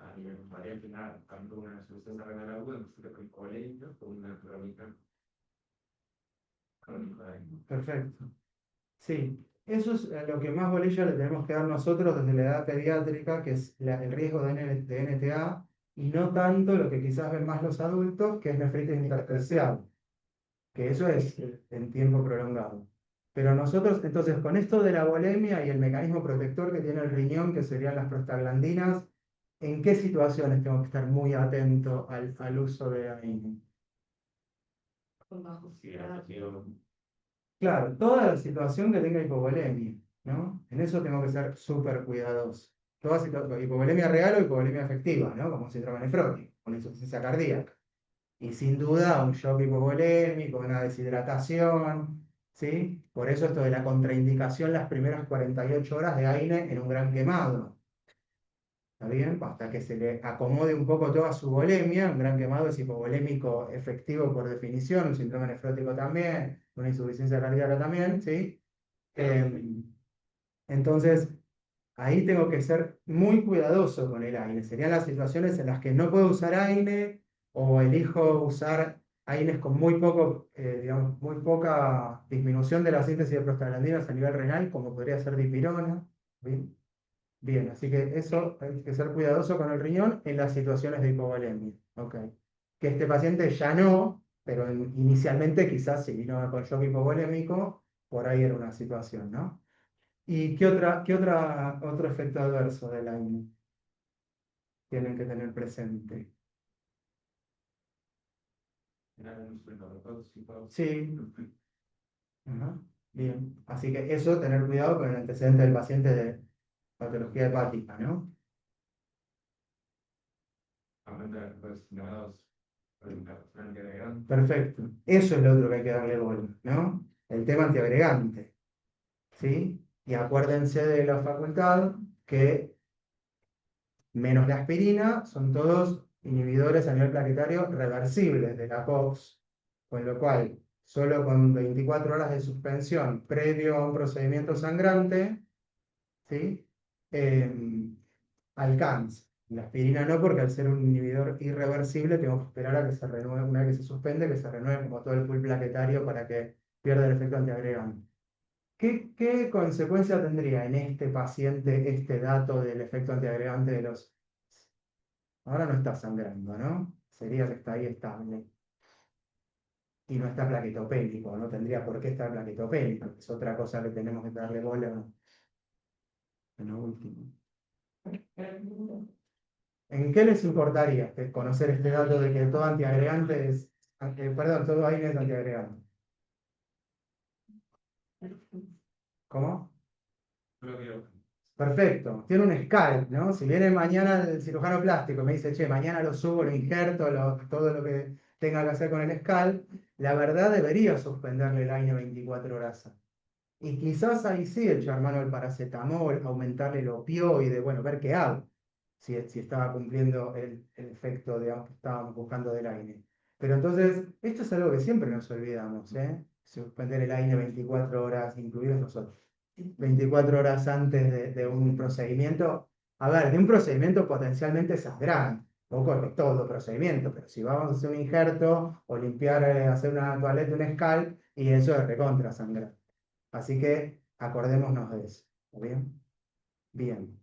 A nivel variable, tanto una insuficiencia renal aguda, con colegio, con una crónica. Perfecto. Sí, eso es lo que más bolilla le tenemos que dar nosotros desde la edad pediátrica, que es el riesgo de NTA, y no tanto lo que quizás ven más los adultos, que es nefritis intersticial, que eso es en tiempo prolongado. Pero nosotros, entonces, con esto de la volemia y el mecanismo protector que tiene el riñón, que serían las prostaglandinas, ¿en qué situaciones tengo que estar muy atento al uso de AINE? Con bajo Claro, toda la situación que tenga hipovolemia, ¿no? En eso tengo que ser súper cuidadoso. Toda hipovolemia real o hipovolemia efectiva, ¿no? Como síndrome nefrótico, con insuficiencia cardíaca. Y sin duda un shock hipovolémico, una deshidratación, ¿sí? Por eso esto de la contraindicación las primeras 48 horas de AINE en un gran quemado. ¿Está bien? Hasta que se le acomode un poco toda su volemia. Un gran quemado es hipovolémico efectivo por definición, un síndrome nefrótico también, una insuficiencia cardíaca también, ¿sí? Entonces, ahí tengo que ser muy cuidadoso con el AINE. Serían las situaciones en las que no puedo usar AINE o elijo usar AINES con muy poco, digamos, muy poca disminución de la síntesis de prostaglandinas a nivel renal, como podría ser dipirona. ¿Bien? Bien, así que eso hay que ser cuidadoso con el riñón en las situaciones de hipovolemia. Ok. Que este paciente ya no, pero inicialmente quizás si vino con shock hipovolémico, por ahí era una situación, ¿no? ¿Y otro efecto adverso del AINE tienen que tener presente? Sí. Ajá. Bien. Así que eso, tener cuidado con el antecedente del paciente patología hepática, ¿no? Perfecto. Eso es lo otro que hay que darle bola, ¿no? El tema antiagregante, ¿sí? Y acuérdense de la facultad que menos la aspirina son todos inhibidores a nivel plaquetario reversibles de la COX, con lo cual solo con 24 horas de suspensión previo a un procedimiento sangrante, ¿sí? Alcanza. La aspirina no, porque al ser un inhibidor irreversible tengo que esperar a que se renueve, una vez que se suspende, que se renueve como todo el pool plaquetario para que pierda el efecto antiagregante. ¿Qué consecuencia tendría en este paciente este dato del efecto antiagregante de los... Ahora no está sangrando, ¿no? Sería que está ahí estable. Y no está plaquetopénico, no tendría por qué estar plaquetopénico. Es otra cosa que tenemos que darle bola en lo último. ¿En qué les importaría conocer este dato de que todo antiagregante es, perdón, todo AINE es antiagregante? ¿Cómo? Perfecto, tiene un scalp, ¿no? Si viene mañana el cirujano plástico y me dice, che, mañana lo subo, lo injerto, todo lo que tenga que hacer con el scalp, la verdad debería suspenderle el AINE 24 horas. Y quizás ahí sí echar mano al paracetamol, aumentarle el opioide, bueno, ver qué hago, si estaba cumpliendo el efecto, digamos, que estábamos buscando del AINE. Pero entonces, esto es algo que siempre nos olvidamos, ¿eh? Suspender el AINE 24 horas, incluidos nosotros. 24 horas antes de un procedimiento. A ver, de un procedimiento potencialmente sangrante, poco de todo procedimiento, pero si vamos a hacer un injerto o limpiar, hacer una toaleta, un scalp, y eso es recontra sangrante. Así que acordémonos de eso. ¿Está bien? Bien.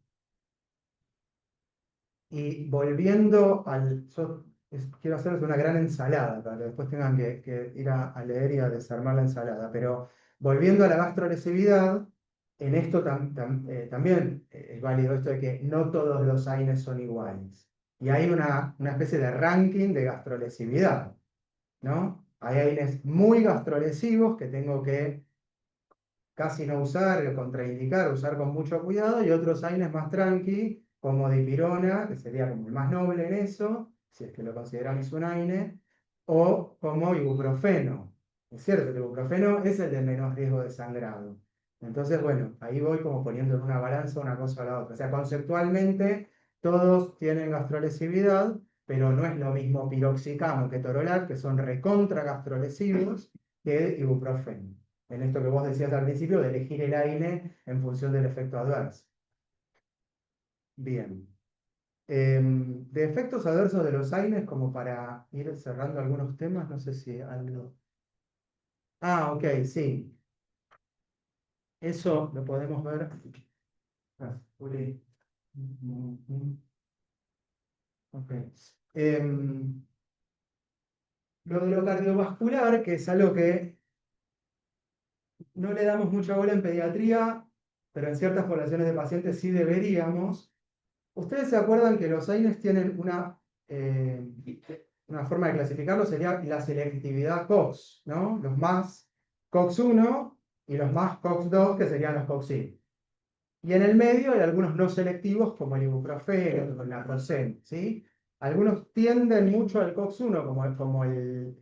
Y volviendo al... quiero hacerles una gran ensalada para que después tengan que ir a leer y a desarmar la ensalada. Pero volviendo a la gastrolesividad, en esto también es válido esto de que no todos los AINES son iguales. Y hay una especie de ranking de gastrolesividad, ¿no? Hay AINES muy gastrolesivos que tengo que casi no usar, contraindicar, usar con mucho cuidado, y otros AINES más tranqui, como dipirona, que sería como el más noble en eso, si es que lo consideramos un AINE, o como ibuprofeno. Es cierto, el ibuprofeno es el de menos riesgo de sangrado. Entonces, bueno, ahí voy como poniendo en una balanza una cosa a la otra. O sea, conceptualmente todos tienen gastrolesividad, pero no es lo mismo piroxicamo que torolac, que son recontra gastrolesivos, que ibuprofeno en esto que vos decías al principio, de elegir el AINE en función del efecto adverso. Bien. De efectos adversos de los AINES, como para ir cerrando algunos temas, no sé si algo... Ah, ok, sí. Eso lo podemos ver. Juli. Ok. Lo de lo cardiovascular, que es algo que no le damos mucha bola en pediatría, pero en ciertas poblaciones de pacientes sí deberíamos. ¿Ustedes se acuerdan que los AINES tienen una forma de clasificarlo? Sería la selectividad COX, ¿no? Los más COX-1 y los más COX-2, que serían los COX-I. Y en el medio hay algunos no selectivos, como el ibuprofeno, el naproxeno, ¿sí? Algunos tienden mucho al COX-1, como el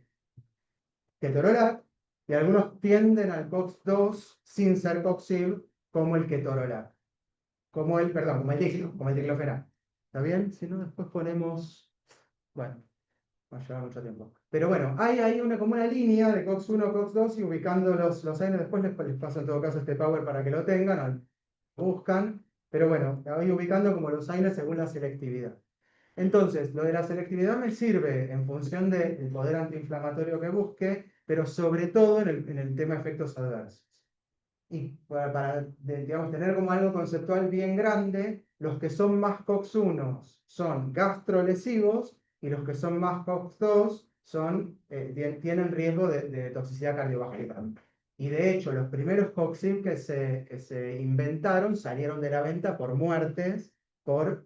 ketorolac, y algunos tienden al COX-2 sin ser COX-IB, como el ketorolac. Como el diclofenac. ¿Está bien? Si no, después ponemos... Bueno, va a llevar mucho tiempo. Pero bueno, hay como una línea de COX-1, COX-2 y ubicando los AINES, después les paso en todo caso este power para que lo tengan, o buscan. Pero bueno, la voy ubicando como los AINES según la selectividad. Entonces, lo de la selectividad me sirve en función del poder antiinflamatorio que busque, pero sobre todo en el tema efectos adversos. Y digamos, tener como algo conceptual bien grande, los que son más COX-1 son gastrolesivos y los que son más COX-2 tienen riesgo de toxicidad cardiovascular. Y de hecho, los primeros COX-IB que se inventaron salieron de la venta por muertes por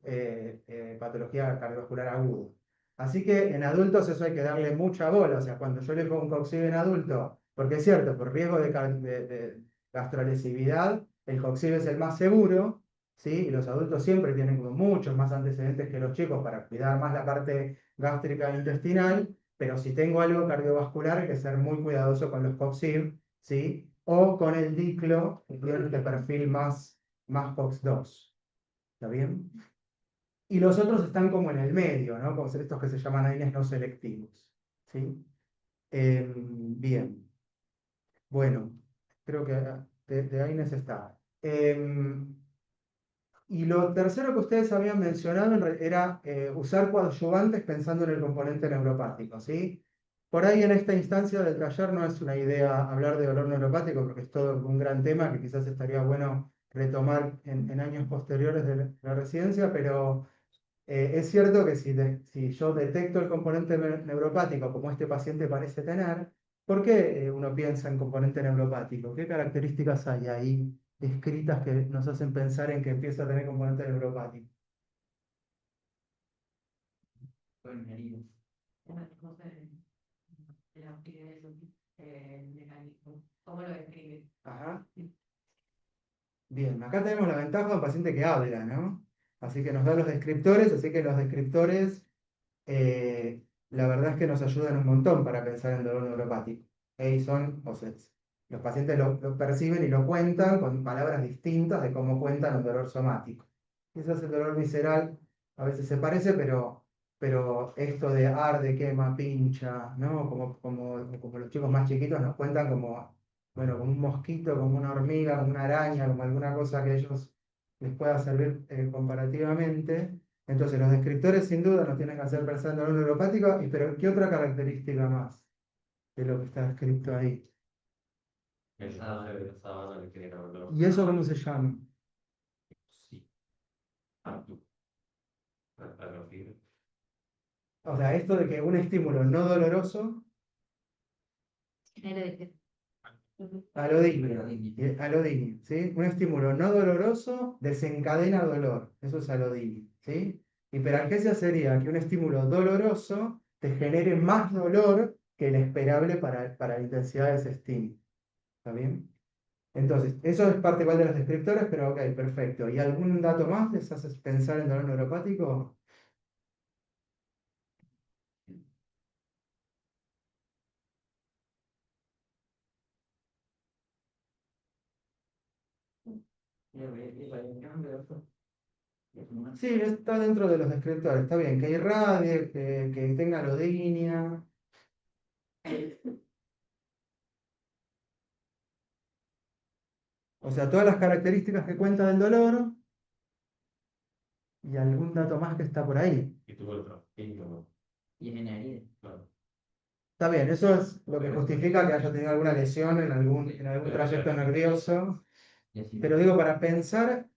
patología cardiovascular aguda. Así que en adultos eso hay que darle mucha bola. O sea, cuando yo le pongo un COX-IB en adulto, porque es cierto, por riesgo de gastrolesividad, el COX-IB es el más seguro, ¿sí? Y los adultos siempre tienen como muchos más antecedentes que los chicos para cuidar más la parte gástrica e intestinal, pero si tengo algo cardiovascular hay que ser muy cuidadoso con los COX-IB, ¿sí? O con el diclo, que tiene este perfil más COX-2. ¿Está bien? Y los otros están como en el medio, ¿no? Como estos que se llaman AINES no selectivos, ¿sí? Bien. Bueno, creo que de AINES está. Y lo tercero que ustedes habían mencionado era usar coadyuvantes pensando en el componente neuropático, ¿sí? Por ahí en esta instancia del taller no es una idea hablar de dolor neuropático, porque es todo un gran tema que quizás estaría bueno retomar en años posteriores de la residencia, pero es cierto que si yo detecto el componente neuropático como este paciente parece tener, ¿por qué uno piensa en componente neuropático? ¿Qué características hay ahí descritas que nos hacen pensar en que empieza a tener componente neuropático? Con heridas. No sé, la actividad el mecanismo. ¿Cómo lo describe? Ajá. Bien, acá tenemos la ventaja de un paciente que habla, ¿no? Así que nos da los descriptores, así que los descriptores, la verdad es que nos ayudan un montón para pensar en dolor neuropático. O sea, los pacientes lo perciben y lo cuentan con palabras distintas de cómo cuentan un dolor somático. Quizás el dolor visceral a veces se parece, pero esto de arde, quema, pincha, ¿no? Como los chicos más chiquitos nos cuentan bueno, como un mosquito, como una hormiga, como una araña, como alguna cosa que a ellos les pueda servir comparativamente. Entonces, los descriptores sin duda nos tienen que hacer pensar en dolor neuropático, pero ¿qué otra característica más de lo que está escrito ahí? El sábado de la sábana que genera dolor. ¿Y eso cómo se llama? Sí. Ah, tú. A los fibras. O sea, esto de que un estímulo no doloroso, alodinia, alodinia, ¿sí? Un estímulo no doloroso desencadena dolor, eso es alodinia, ¿sí? Hiperalgesia sería que un estímulo doloroso te genere más dolor que el esperable para la intensidad de ese estímulo. ¿Está bien? Entonces, eso es parte igual de los descriptores, pero ok, perfecto. ¿Y algún dato más les hace pensar en dolor neuropático? Sí, está dentro de los descriptores, está bien, que irradie, que tenga alodinia. O sea, todas las características que cuenta del dolor y algún dato más que está por ahí. Y tuvo el trastorno. Y en heridas. Claro. Está bien, eso es lo que justifica que haya tenido alguna lesión en algún trayecto nervioso. Y así. Pero digo, para pensar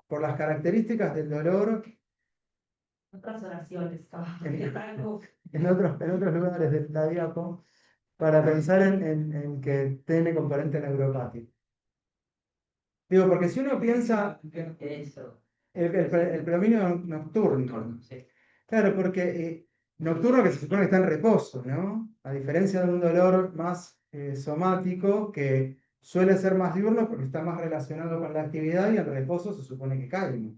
por las características del dolor Otras oraciones, en otros lugares de la diapo, para pensar en que tiene componente neuropático. Digo, porque si uno piensa Eso. el predominio nocturno, Sí. claro, porque nocturno que se supone que está en reposo, ¿no? A diferencia de un dolor más somático que suele ser más diurno porque está más relacionado con la actividad y el reposo se supone que calma.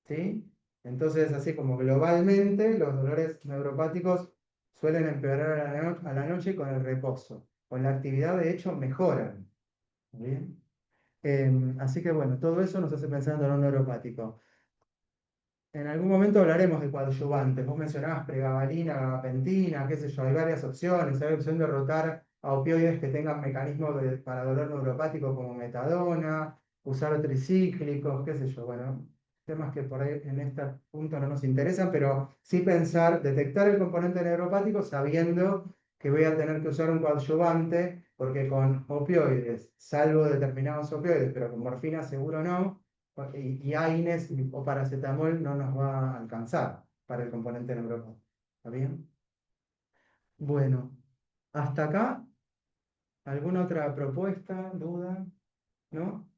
¿Sí? Entonces, así como globalmente, los dolores neuropáticos suelen empeorar a la noche con el reposo. Con la actividad, de hecho, mejoran. ¿Bien? Así que bueno, todo eso nos hace pensar en dolor neuropático. En algún momento hablaremos de coadyuvantes. Vos mencionabas pregabalina, gabapentina, qué sé yo, hay varias opciones. Hay opción de rotar a opioides que tengan mecanismos para dolor neuropático como metadona, usar tricíclicos, qué sé yo. Bueno, temas que por ahí en este punto no nos interesan, pero sí pensar, detectar el componente neuropático sabiendo que voy a tener que usar un coadyuvante, porque con opioides, salvo determinados opioides, pero con morfina seguro no y AINES o paracetamol no nos va a alcanzar para el componente neuropático. ¿Está bien? Bueno, hasta acá, ¿alguna otra propuesta, duda? ¿No?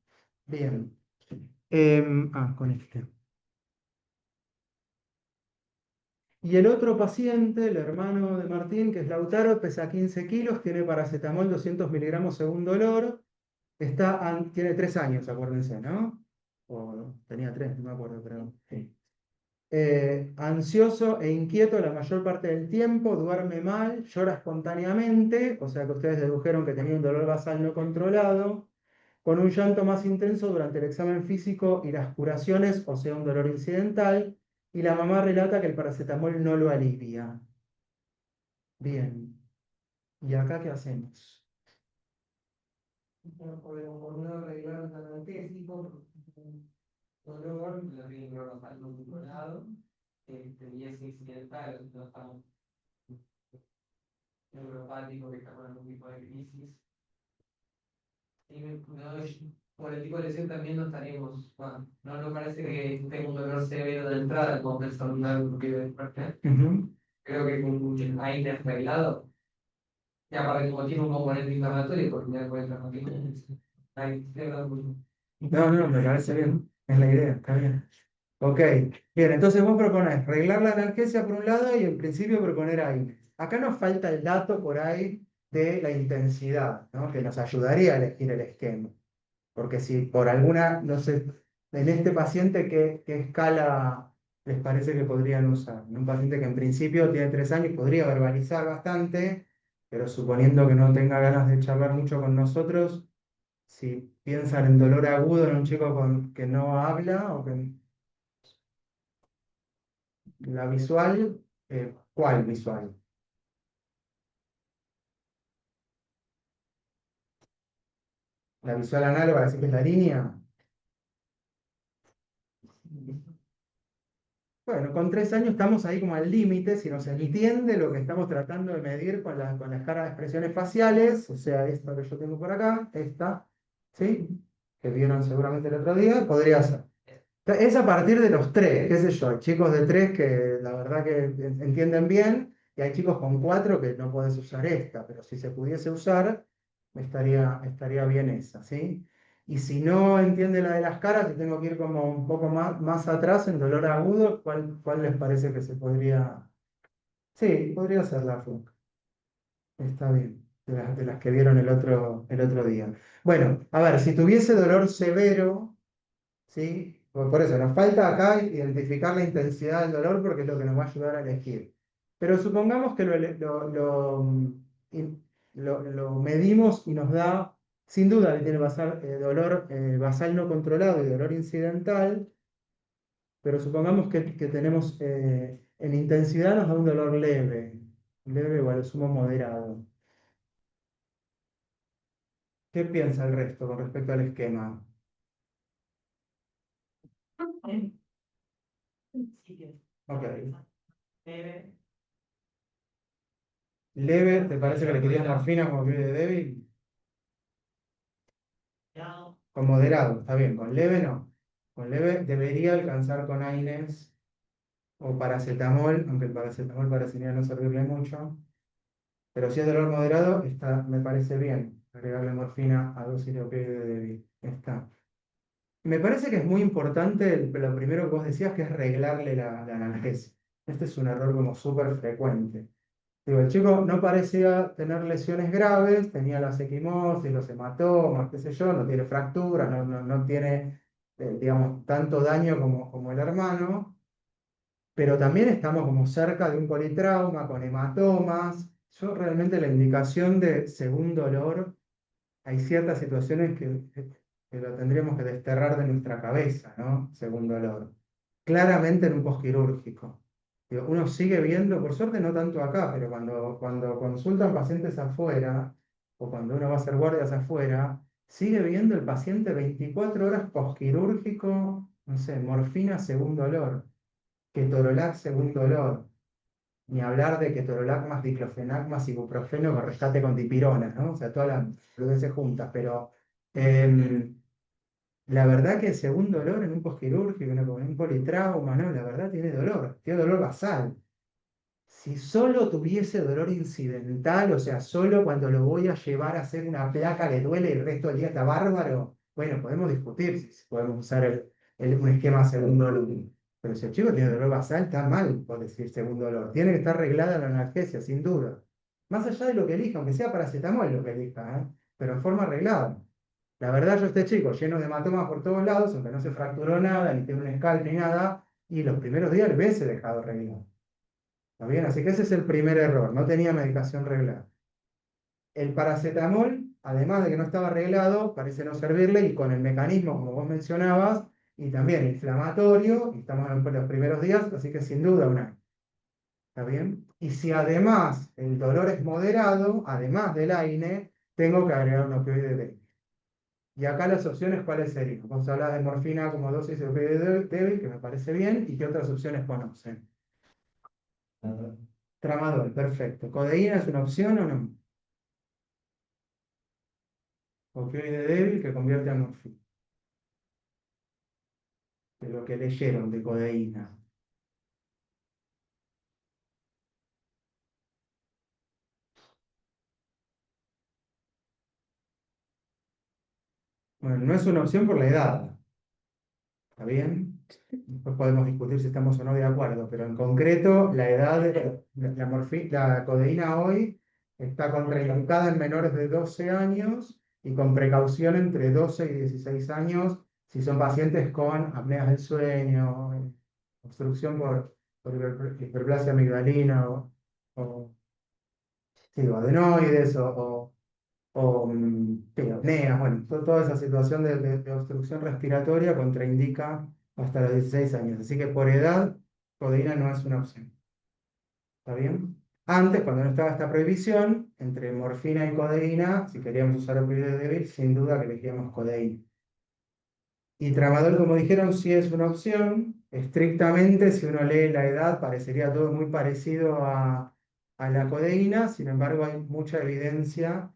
Bien. Con este. Y el otro paciente, el hermano de Martín, que es Lautaro, pesa 15 kilos, tiene paracetamol 200 miligramos según dolor, tiene 3 años, acuérdense, ¿no? o tenía 3, no me acuerdo, pero sí. Ansioso e inquieto la mayor parte del tiempo, duerme mal, llora espontáneamente, o sea que ustedes dedujeron que tenía un dolor basal no controlado, con un llanto más intenso durante el examen físico y las curaciones, o sea, un dolor incidental, y la mamá relata que el paracetamol no lo alivia. Bien, ¿y acá qué hacemos? Por no arreglar el analgésico, dolor, lo que no nos han controlado, y es incidental, no estamos neuropático que está con algún tipo de crisis. Y por el tipo de lesión también no estaríamos, bueno, no parece que tenga un dolor severo de entrada como pensar en algo que después. Creo que con ahí desarreglado, y aparte como tiene un componente inflamatorio, porque ya puede ahí No, me parece bien, es la idea, está bien. Ok, bien, entonces vos proponés arreglar la analgesia por un lado y en principio proponer ahí. Acá nos falta el dato por ahí de la intensidad, ¿no? Que nos ayudaría a elegir el esquema. Porque si por alguna, no sé, en este paciente, ¿qué escala les parece que podrían usar? En un paciente que en principio tiene 3 años, podría verbalizar bastante, pero suponiendo que no tenga ganas de charlar mucho con nosotros, si piensan en dolor agudo en un chico que no habla o que la visual, ¿cuál visual? La visual análoga, así que es la línea. Bueno, con 3 años estamos ahí como al límite, si no se entiende lo que estamos tratando de medir con las caras de expresiones faciales, o sea, esta que yo tengo por acá, esta, ¿sí? Que vieron seguramente el otro día, podría ser. Es a partir de los 3, qué sé yo, hay chicos de 3 que la verdad que entienden bien, y hay chicos con 4 que no puedes usar esta, pero si se pudiese usar, estaría bien esa, ¿sí? Y si no entiende la de las caras, y tengo que ir como un poco más atrás en dolor agudo, ¿cuál les parece que se podría? Sí, podría ser la FUC. Está bien, de las que vieron el otro día. Bueno, a ver, si tuviese dolor severo, ¿sí? Por eso, nos falta acá identificar la intensidad del dolor porque es lo que nos va a ayudar a elegir. Pero supongamos que lo medimos y nos da, sin duda, que tiene dolor basal no controlado y dolor incidental, pero supongamos que tenemos, en intensidad nos da un dolor leve o a lo sumo moderado. ¿Qué piensa el resto con respecto al esquema? Ok. Leve, ¿te parece que le querías morfina como pide de débil? Con moderado, está bien, con leve no. Con leve debería alcanzar con AINES o paracetamol, aunque el paracetamol parecería no servirle mucho. Pero si es dolor moderado, me parece bien agregarle morfina a dosis de opioide débil. Está. Me parece que es muy importante lo primero que vos decías, que es reglarle la analgesia. Este es un error como súper frecuente. Digo, el chico no parecía tener lesiones graves, tenía las equimosis, los hematomas, qué sé yo, no tiene fracturas, no tiene, digamos, tanto daño como el hermano, pero también estamos como cerca de un politrauma con hematomas. Yo realmente la indicación de según dolor, hay ciertas situaciones que lo tendríamos que desterrar de nuestra cabeza, ¿no? Según dolor. Claramente en un posquirúrgico. Digo, uno sigue viendo, por suerte no tanto acá, pero cuando consultan pacientes afuera, o cuando uno va a hacer guardias afuera, sigue viendo el paciente 24 horas posquirúrgico, no sé, morfina según dolor, ketorolac según dolor, ni hablar de ketorolac más diclofenac más ibuprofeno con rescate con dipirona, ¿no? O sea, todas las boludeces juntas, pero la verdad que según dolor en un posquirúrgico, en un politrauma, ¿no? La verdad tiene dolor basal. Si solo tuviese dolor incidental, o sea, solo cuando lo voy a llevar a hacer una placa le duele y el resto del día está bárbaro, bueno, podemos discutir si podemos usar un esquema según dolor. Pero si el chico tiene dolor basal, está mal por decir según dolor. Tiene que estar arreglada la analgesia, sin duda. Más allá de lo que elija, aunque sea paracetamol lo que elija, ¿eh? Pero en forma arreglada. La verdad, yo este chico lleno de hematomas por todos lados, aunque no se fracturó nada, ni tiene un scalp ni nada, y los primeros días el hubiese dejado reglado. ¿Está bien? Así que ese es el primer error, no tenía medicación reglada. El paracetamol, además de que no estaba arreglado, parece no servirle y con el mecanismo, como vos mencionabas, y también inflamatorio, y estamos en los primeros días, así que sin duda una. ¿Está bien? Y si además el dolor es moderado, además del AINE, tengo que agregar un opioide débil. Y acá las opciones, ¿cuáles serían? Vamos a hablar de morfina como dosis de opioide débil, que me parece bien, y qué otras opciones conocen. Tramadol, perfecto. ¿Codeína es una opción o no? Opioide débil que convierte a morfina. De lo que leyeron de codeína. Bueno, no es una opción por la edad. ¿Está bien? Después podemos discutir si estamos o no de acuerdo, pero en concreto, la edad de la codeína hoy está contraindicada en menores de 12 años y con precaución entre 12 y 16 años si son pacientes con apneas del sueño, obstrucción por hiperplasia amigdalina o sí, o adenoides sí, apneas, bueno, toda esa situación de obstrucción respiratoria contraindica hasta los 16 años. Así que por edad, codeína no es una opción. ¿Está bien? Antes, cuando no estaba esta prohibición, entre morfina y codeína, si queríamos usar opioide débil, sin duda que elegíamos codeína. Y tramadol, como dijeron, sí es una opción. Estrictamente, si uno lee la edad, parecería todo muy parecido a la codeína. Sin embargo, hay mucha evidencia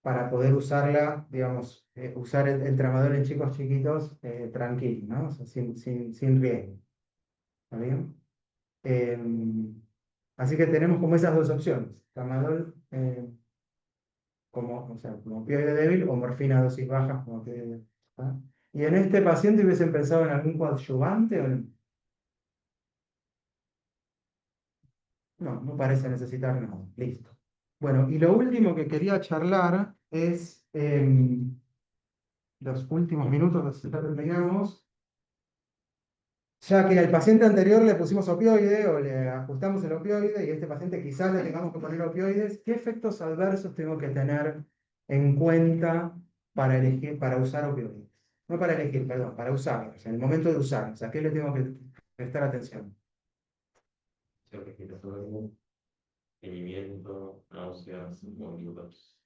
para poder usarla, digamos, usar el tramador en chicos chiquitos tranquilo, ¿no? O sea, sin riesgo. ¿Está bien? Así que tenemos como esas dos opciones, tramador como, o sea, como opioide débil o morfina a dosis bajas como opioide débil. ¿Está? ¿Y en este paciente hubiesen pensado en algún coadyuvante o no? No, no parece necesitar nada. Listo. Bueno, y lo último que quería charlar es los últimos minutos, ya terminamos. Ya que al paciente anterior le pusimos opioide o le ajustamos el opioide y a este paciente quizás le tengamos que poner opioides, ¿qué efectos adversos tengo que tener en cuenta para elegir, para usar opioides? No para elegir, perdón, para usarlos, en el momento de usarlos. ¿A qué le tengo que prestar atención? Seguimiento, náuseas, vómitos,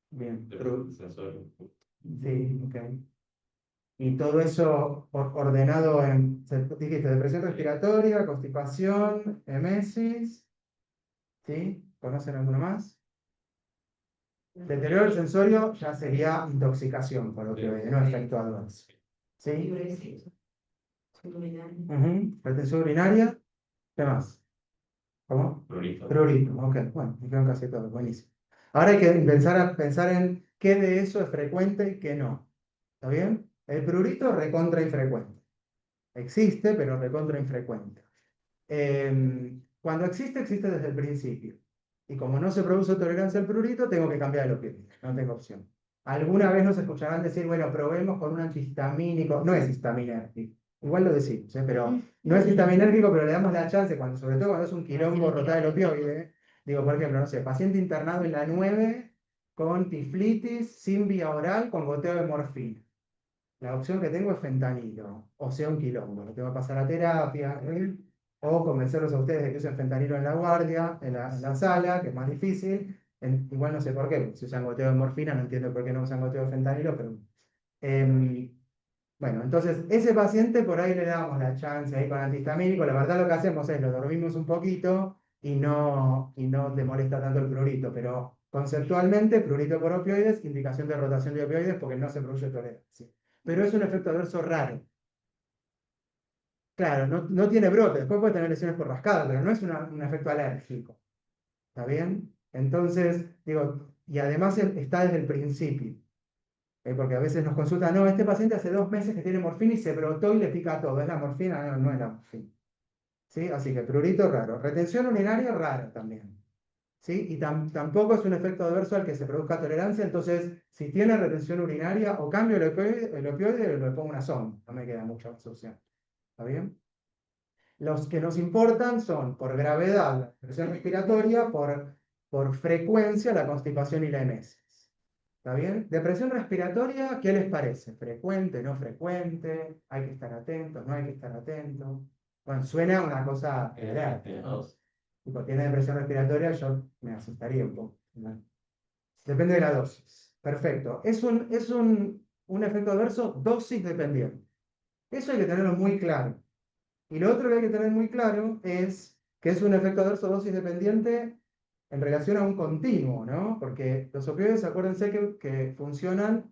Bien, sensorio. sí, ok. Y todo eso ordenado en, dijiste, depresión respiratoria, constipación, emesis, ¿sí? ¿Conocen alguno más? Deterioro del sensorio ya sería intoxicación por opioide, no efecto adverso. ¿Sí? Retención urinaria, ¿qué más? ¿Cómo? Prurito. Prurito, ok, bueno, me quedan casi todos, buenísimo. Ahora hay que pensar en qué de eso es frecuente y qué no. ¿Está bien? El prurito recontra infrecuente. Existe, pero recontra infrecuente. Cuando existe, existe desde el principio. Y como no se produce tolerancia al prurito, tengo que cambiar el opioide. No tengo opción. Alguna vez nos escucharán decir, bueno, probemos con un antihistamínico. No es histaminérgico. Igual lo decimos, pero no es histaminérgico, pero le damos la chance, sobre todo cuando es un quilombo rotar el opioide. Digo, por ejemplo, no sé, paciente internado en la 9 con tiflitis, sin vía oral, con goteo de morfina. La opción que tengo es fentanilo, o sea, un quilombo. Lo tengo que pasar a terapia, o convencerlos a ustedes de que usen fentanilo en la guardia, en la sala, que es más difícil. Igual no sé por qué, porque si usan goteo de morfina, no entiendo por qué no usan goteo de fentanilo, pero. Bueno, entonces ese paciente por ahí le damos la chance ahí con antihistamínico. La verdad lo que hacemos es lo dormimos un poquito y no te molesta tanto el prurito, pero conceptualmente prurito por opioides, indicación de rotación de opioides porque no se produce tolerancia. Pero es un efecto adverso raro. Claro, no tiene brote, después puede tener lesiones por rascado, pero no es un efecto alérgico. ¿Está bien? Entonces, digo, y además está desde el principio. Porque a veces nos consultan, no, este paciente hace 2 meses que tiene morfina y se brotó y le pica todo. ¿Es la morfina? No, no es la morfina. ¿Sí? Así que prurito raro. Retención urinaria rara también. ¿sí? Y tampoco es un efecto adverso al que se produzca tolerancia, entonces si tiene retención urinaria, o cambio el opioide o le pongo una sonda, no me queda mucha más opción. ¿Está bien? Los que nos importan son, por gravedad, la presión respiratoria, por frecuencia, la constipación y la emesis. ¿Está bien? Depresión respiratoria, ¿qué les parece? ¿Frecuente, no frecuente? ¿Hay que estar atentos, no hay que estar atentos? Bueno, suena una cosa alarme, ¿no? Tipo, tiene depresión respiratoria, yo me asustaría un poco, ¿no? Depende de la dosis. Perfecto. Es un efecto adverso dosis dependiente. Eso hay que tenerlo muy claro. Y lo otro que hay que tener muy claro es que es un efecto adverso dosis dependiente en relación a un continuo, ¿no? Porque los opioides, acuérdense que funcionan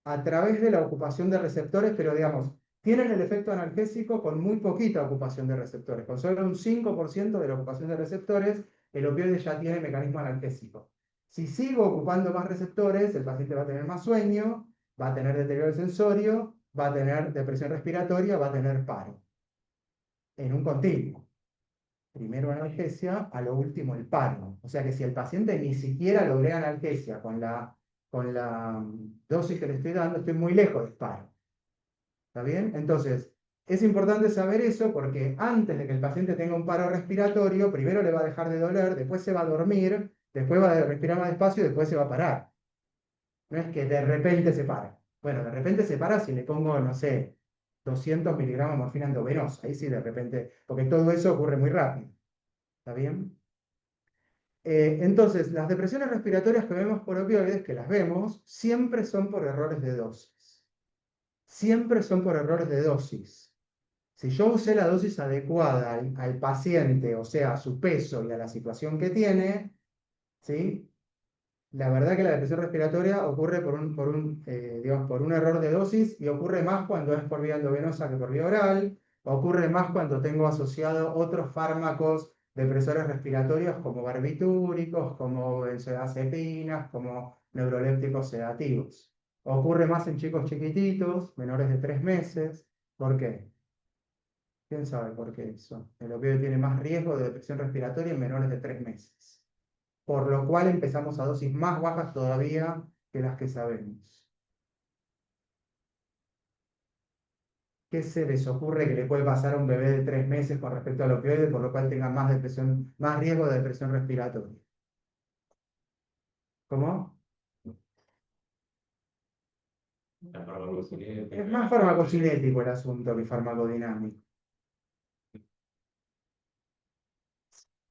a través de la ocupación de receptores, pero digamos, tienen el efecto analgésico con muy poquita ocupación de receptores. Con solo un 5% de la ocupación de receptores, el opioide ya tiene mecanismo analgésico. Si sigo ocupando más receptores, el paciente va a tener más sueño, va a tener deterioro sensorio, va a tener depresión respiratoria, va a tener paro. En un continuo. Primero analgesia, a lo último el paro. O sea que si el paciente ni siquiera logra analgesia con la dosis que le estoy dando, estoy muy lejos del paro. ¿Está bien? Entonces, es importante saber eso porque antes de que el paciente tenga un paro respiratorio, primero le va a dejar de doler, después se va a dormir, después va a respirar más despacio y después se va a parar. No es que de repente se para. Bueno, de repente se para si le pongo, no sé, 200 miligramos de morfina endovenosa. Ahí sí, de repente, porque todo eso ocurre muy rápido. ¿Está bien? Entonces, las depresiones respiratorias que vemos por opioides, que las vemos, siempre son por errores de dosis. Siempre son por errores de dosis. Si yo usé la dosis adecuada al paciente, o sea, a su peso y a la situación que tiene, ¿sí? La verdad que la depresión respiratoria ocurre digamos, por un error de dosis y ocurre más cuando es por vía endovenosa que por vía oral, ocurre más cuando tengo asociado otros fármacos depresores respiratorios como barbitúricos, como benzodiazepinas, como neurolépticos sedativos. Ocurre más en chicos chiquititos, menores de 3 meses. ¿Por qué? ¿Quién sabe por qué eso? El opioide tiene más riesgo de depresión respiratoria en menores de 3 meses. Por lo cual empezamos a dosis más bajas todavía que las que sabemos. ¿Qué se les ocurre que le puede pasar a un bebé de 3 meses con respecto al opioide, por lo cual tenga más riesgo de depresión respiratoria? ¿Cómo? La farmacocinética. Es más farmacocinético el asunto que farmacodinámico.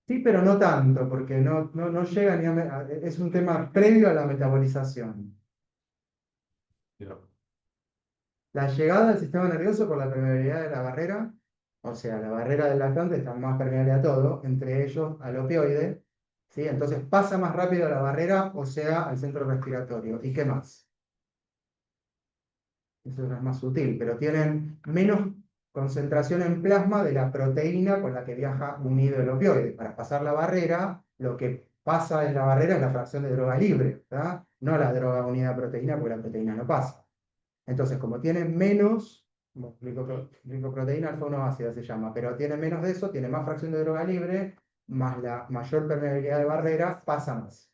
Sí, pero no tanto, porque no llega ni es un tema previo a la metabolización. La llegada del sistema nervioso por la permeabilidad de la barrera, o sea, la barrera del lactante está más permeable a todo, entre ellos al opioide, ¿sí? Entonces pasa más rápido a la barrera, o sea, al centro respiratorio. ¿Y qué más? Eso no es más sutil, pero tienen menos concentración en plasma de la proteína con la que viaja unido el opioide. Para pasar la barrera, lo que pasa en la barrera es la fracción de droga libre, ¿verdad? No la droga unida a proteína, porque la proteína no pasa. Entonces, como tiene menos, glicoproteína alfa-1-ácida se llama, pero tiene menos de eso, tiene más fracción de droga libre, más la mayor permeabilidad de barrera, pasa más.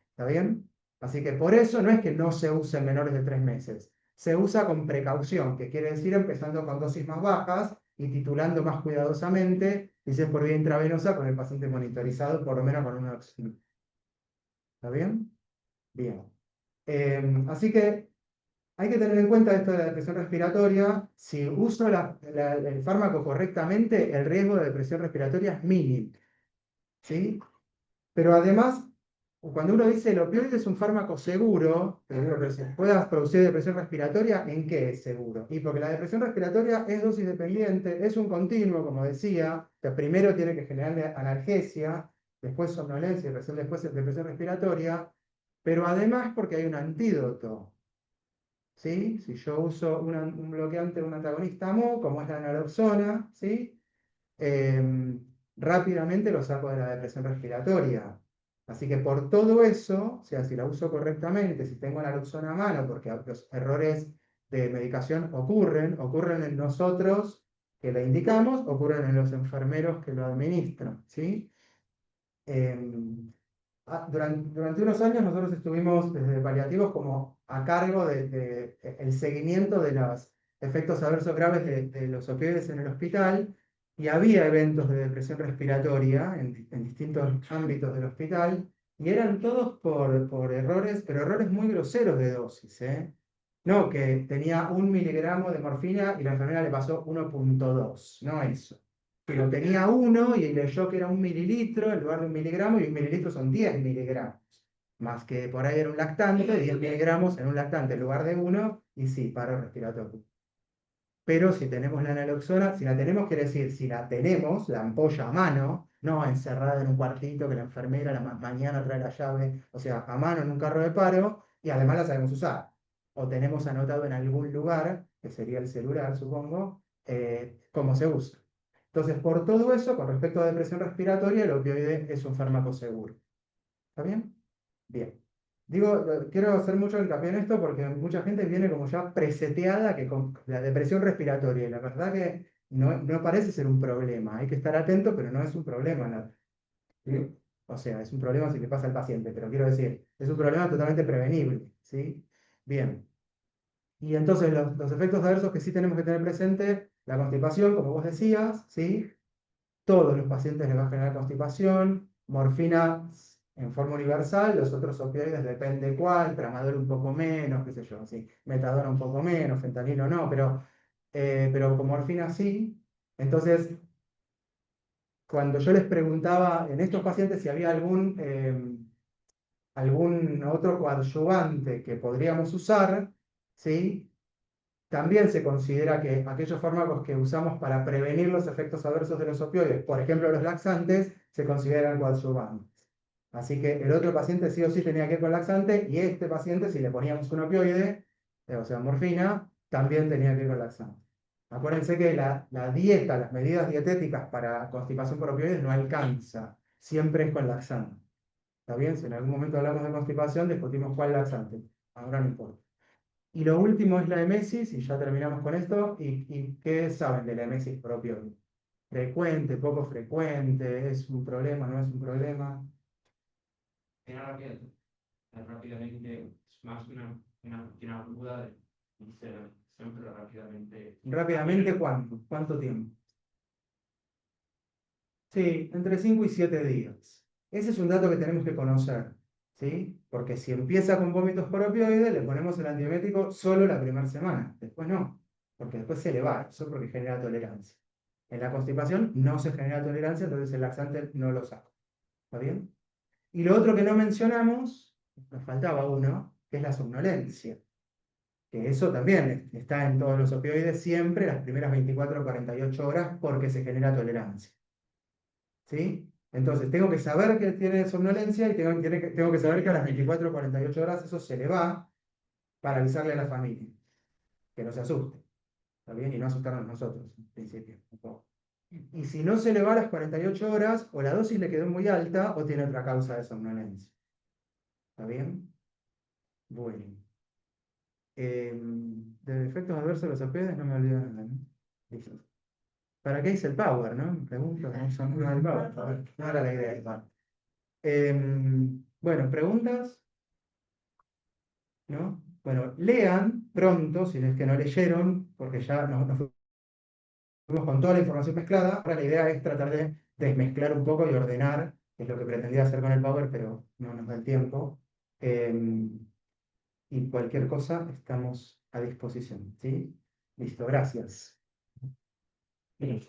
¿Está bien? Así que por eso no es que no se use en menores de 3 meses. Se usa con precaución, que quiere decir empezando con dosis más bajas y titulando más cuidadosamente, y si es por vía intravenosa, con el paciente monitorizado, por lo menos con una oxígeno. ¿Está bien? Bien. Así que hay que tener en cuenta esto de la depresión respiratoria. Si uso el fármaco correctamente, el riesgo de depresión respiratoria es mínimo. ¿Sí? Pero además, cuando uno dice el opioide es un fármaco seguro, que se pueda producir depresión respiratoria, ¿en qué es seguro? Y porque la depresión respiratoria es dosis dependiente, es un continuo, como decía, que primero tiene que generar analgesia, después somnolencia y recién después depresión respiratoria, pero además porque hay un antídoto. ¿Sí? Si yo uso un bloqueante, un antagonista MO, como es la naloxona, ¿sí? Rápidamente lo saco de la depresión respiratoria. Así que por todo eso, o sea, si la uso correctamente, si tengo naloxona a mano, porque los errores de medicación ocurren en nosotros que la indicamos, ocurren en los enfermeros que lo administran, ¿sí? Durante unos años nosotros estuvimos desde paliativos como a cargo el seguimiento de los efectos adversos graves de los opioides en el hospital y había eventos de depresión respiratoria en distintos ámbitos del hospital y eran todos por errores, pero errores muy groseros de dosis, ¿eh? No, que tenía 1 miligramo de morfina y la enfermera le pasó 1,2, no eso. Pero tenía uno y leyó que era 1 mililitro en lugar de 1 miligramo, y 1 mililitro son 10 miligramos. Más que por ahí era un lactante, 10 miligramos en un lactante en lugar de uno, y sí, paro respiratorio. Pero si tenemos la naloxona, si la tenemos, quiere decir, si la tenemos, la ampolla a mano, no encerrada en un cuartito que la enfermera mañana trae la llave, o sea, a mano en un carro de paro, y además la sabemos usar. O tenemos anotado en algún lugar, que sería el celular, supongo, cómo se usa. Entonces, por todo eso, con respecto a depresión respiratoria, el opioide es un fármaco seguro. ¿Está bien? Bien. Digo, quiero hacer mucho hincapié en esto porque mucha gente viene como ya preseteada que con la depresión respiratoria, y la verdad que no parece ser un problema. Hay que estar atento, pero no es un problema. ¿Sí? O sea, es un problema si le pasa al paciente, pero quiero decir, es un problema totalmente prevenible. ¿Sí? Bien. Y entonces los efectos adversos que sí tenemos que tener presente, la constipación, como vos decías, ¿sí? Todos los pacientes les va a generar constipación, morfina en forma universal, los otros opioides depende cuál, tramadol un poco menos, qué sé yo, sí, metadona un poco menos, fentanilo no, pero con morfina sí. Entonces, cuando yo les preguntaba en estos pacientes si había algún otro coadyuvante que podríamos usar, ¿sí? También se considera que aquellos fármacos que usamos para prevenir los efectos adversos de los opioides, por ejemplo los laxantes, se consideran coadyuvantes. Así que el otro paciente sí o sí tenía que ir con laxante y este paciente, si le poníamos un opioide, o sea, morfina, también tenía que ir con laxante. Acuérdense que la dieta, las medidas dietéticas para constipación por opioides no alcanza, siempre es con laxante. ¿Está bien? Si en algún momento hablamos de constipación, discutimos cuál laxante. Ahora no importa. Y lo último es la emesis, y ya terminamos con esto. ¿Y qué saben de la emesis por opioide? ¿Frecuente, poco frecuente? ¿Es un problema, no es un problema? Rápidamente, es más una duda de siempre rápidamente. ¿Rápidamente cuánto? ¿Cuánto tiempo? Sí, entre 5 y 7 días. Ese es un dato que tenemos que conocer, ¿sí? Porque si empieza con vómitos por opioide, le ponemos el antiemiético solo la primera semana. Después no, porque después se le va, eso porque genera tolerancia. En la constipación no se genera tolerancia, entonces el laxante no lo saco. ¿Está bien? Y lo otro que no mencionamos, nos faltaba uno, que es la somnolencia. Que eso también está en todos los opioides siempre, las primeras 24 o 48 horas, porque se genera tolerancia. ¿Sí? Entonces, tengo que saber que tiene somnolencia y tengo que saber que a las 24 o 48 horas eso se le va para avisarle a la familia, que no se asuste. ¿Está bien? Y no asustarnos nosotros, en principio. Y si no se le va a las 48 horas, o la dosis le quedó muy alta o tiene otra causa de somnolencia. ¿Está bien? Bueno. De efectos adversos de los opioides no me olvido nada, ¿no? Listo. ¿Para qué hice el power, no? Me pregunto, ¿cómo son el power? A ver, no era la idea del power. Bueno, ¿preguntas? ¿No? Bueno, lean pronto, si es que no leyeron, porque ya nos fuimos con toda la información mezclada. Ahora la idea es tratar de desmezclar un poco y ordenar, que es lo que pretendía hacer con el Power, pero no nos da el tiempo. Y cualquier cosa estamos a disposición, ¿sí? Listo, gracias. Bien.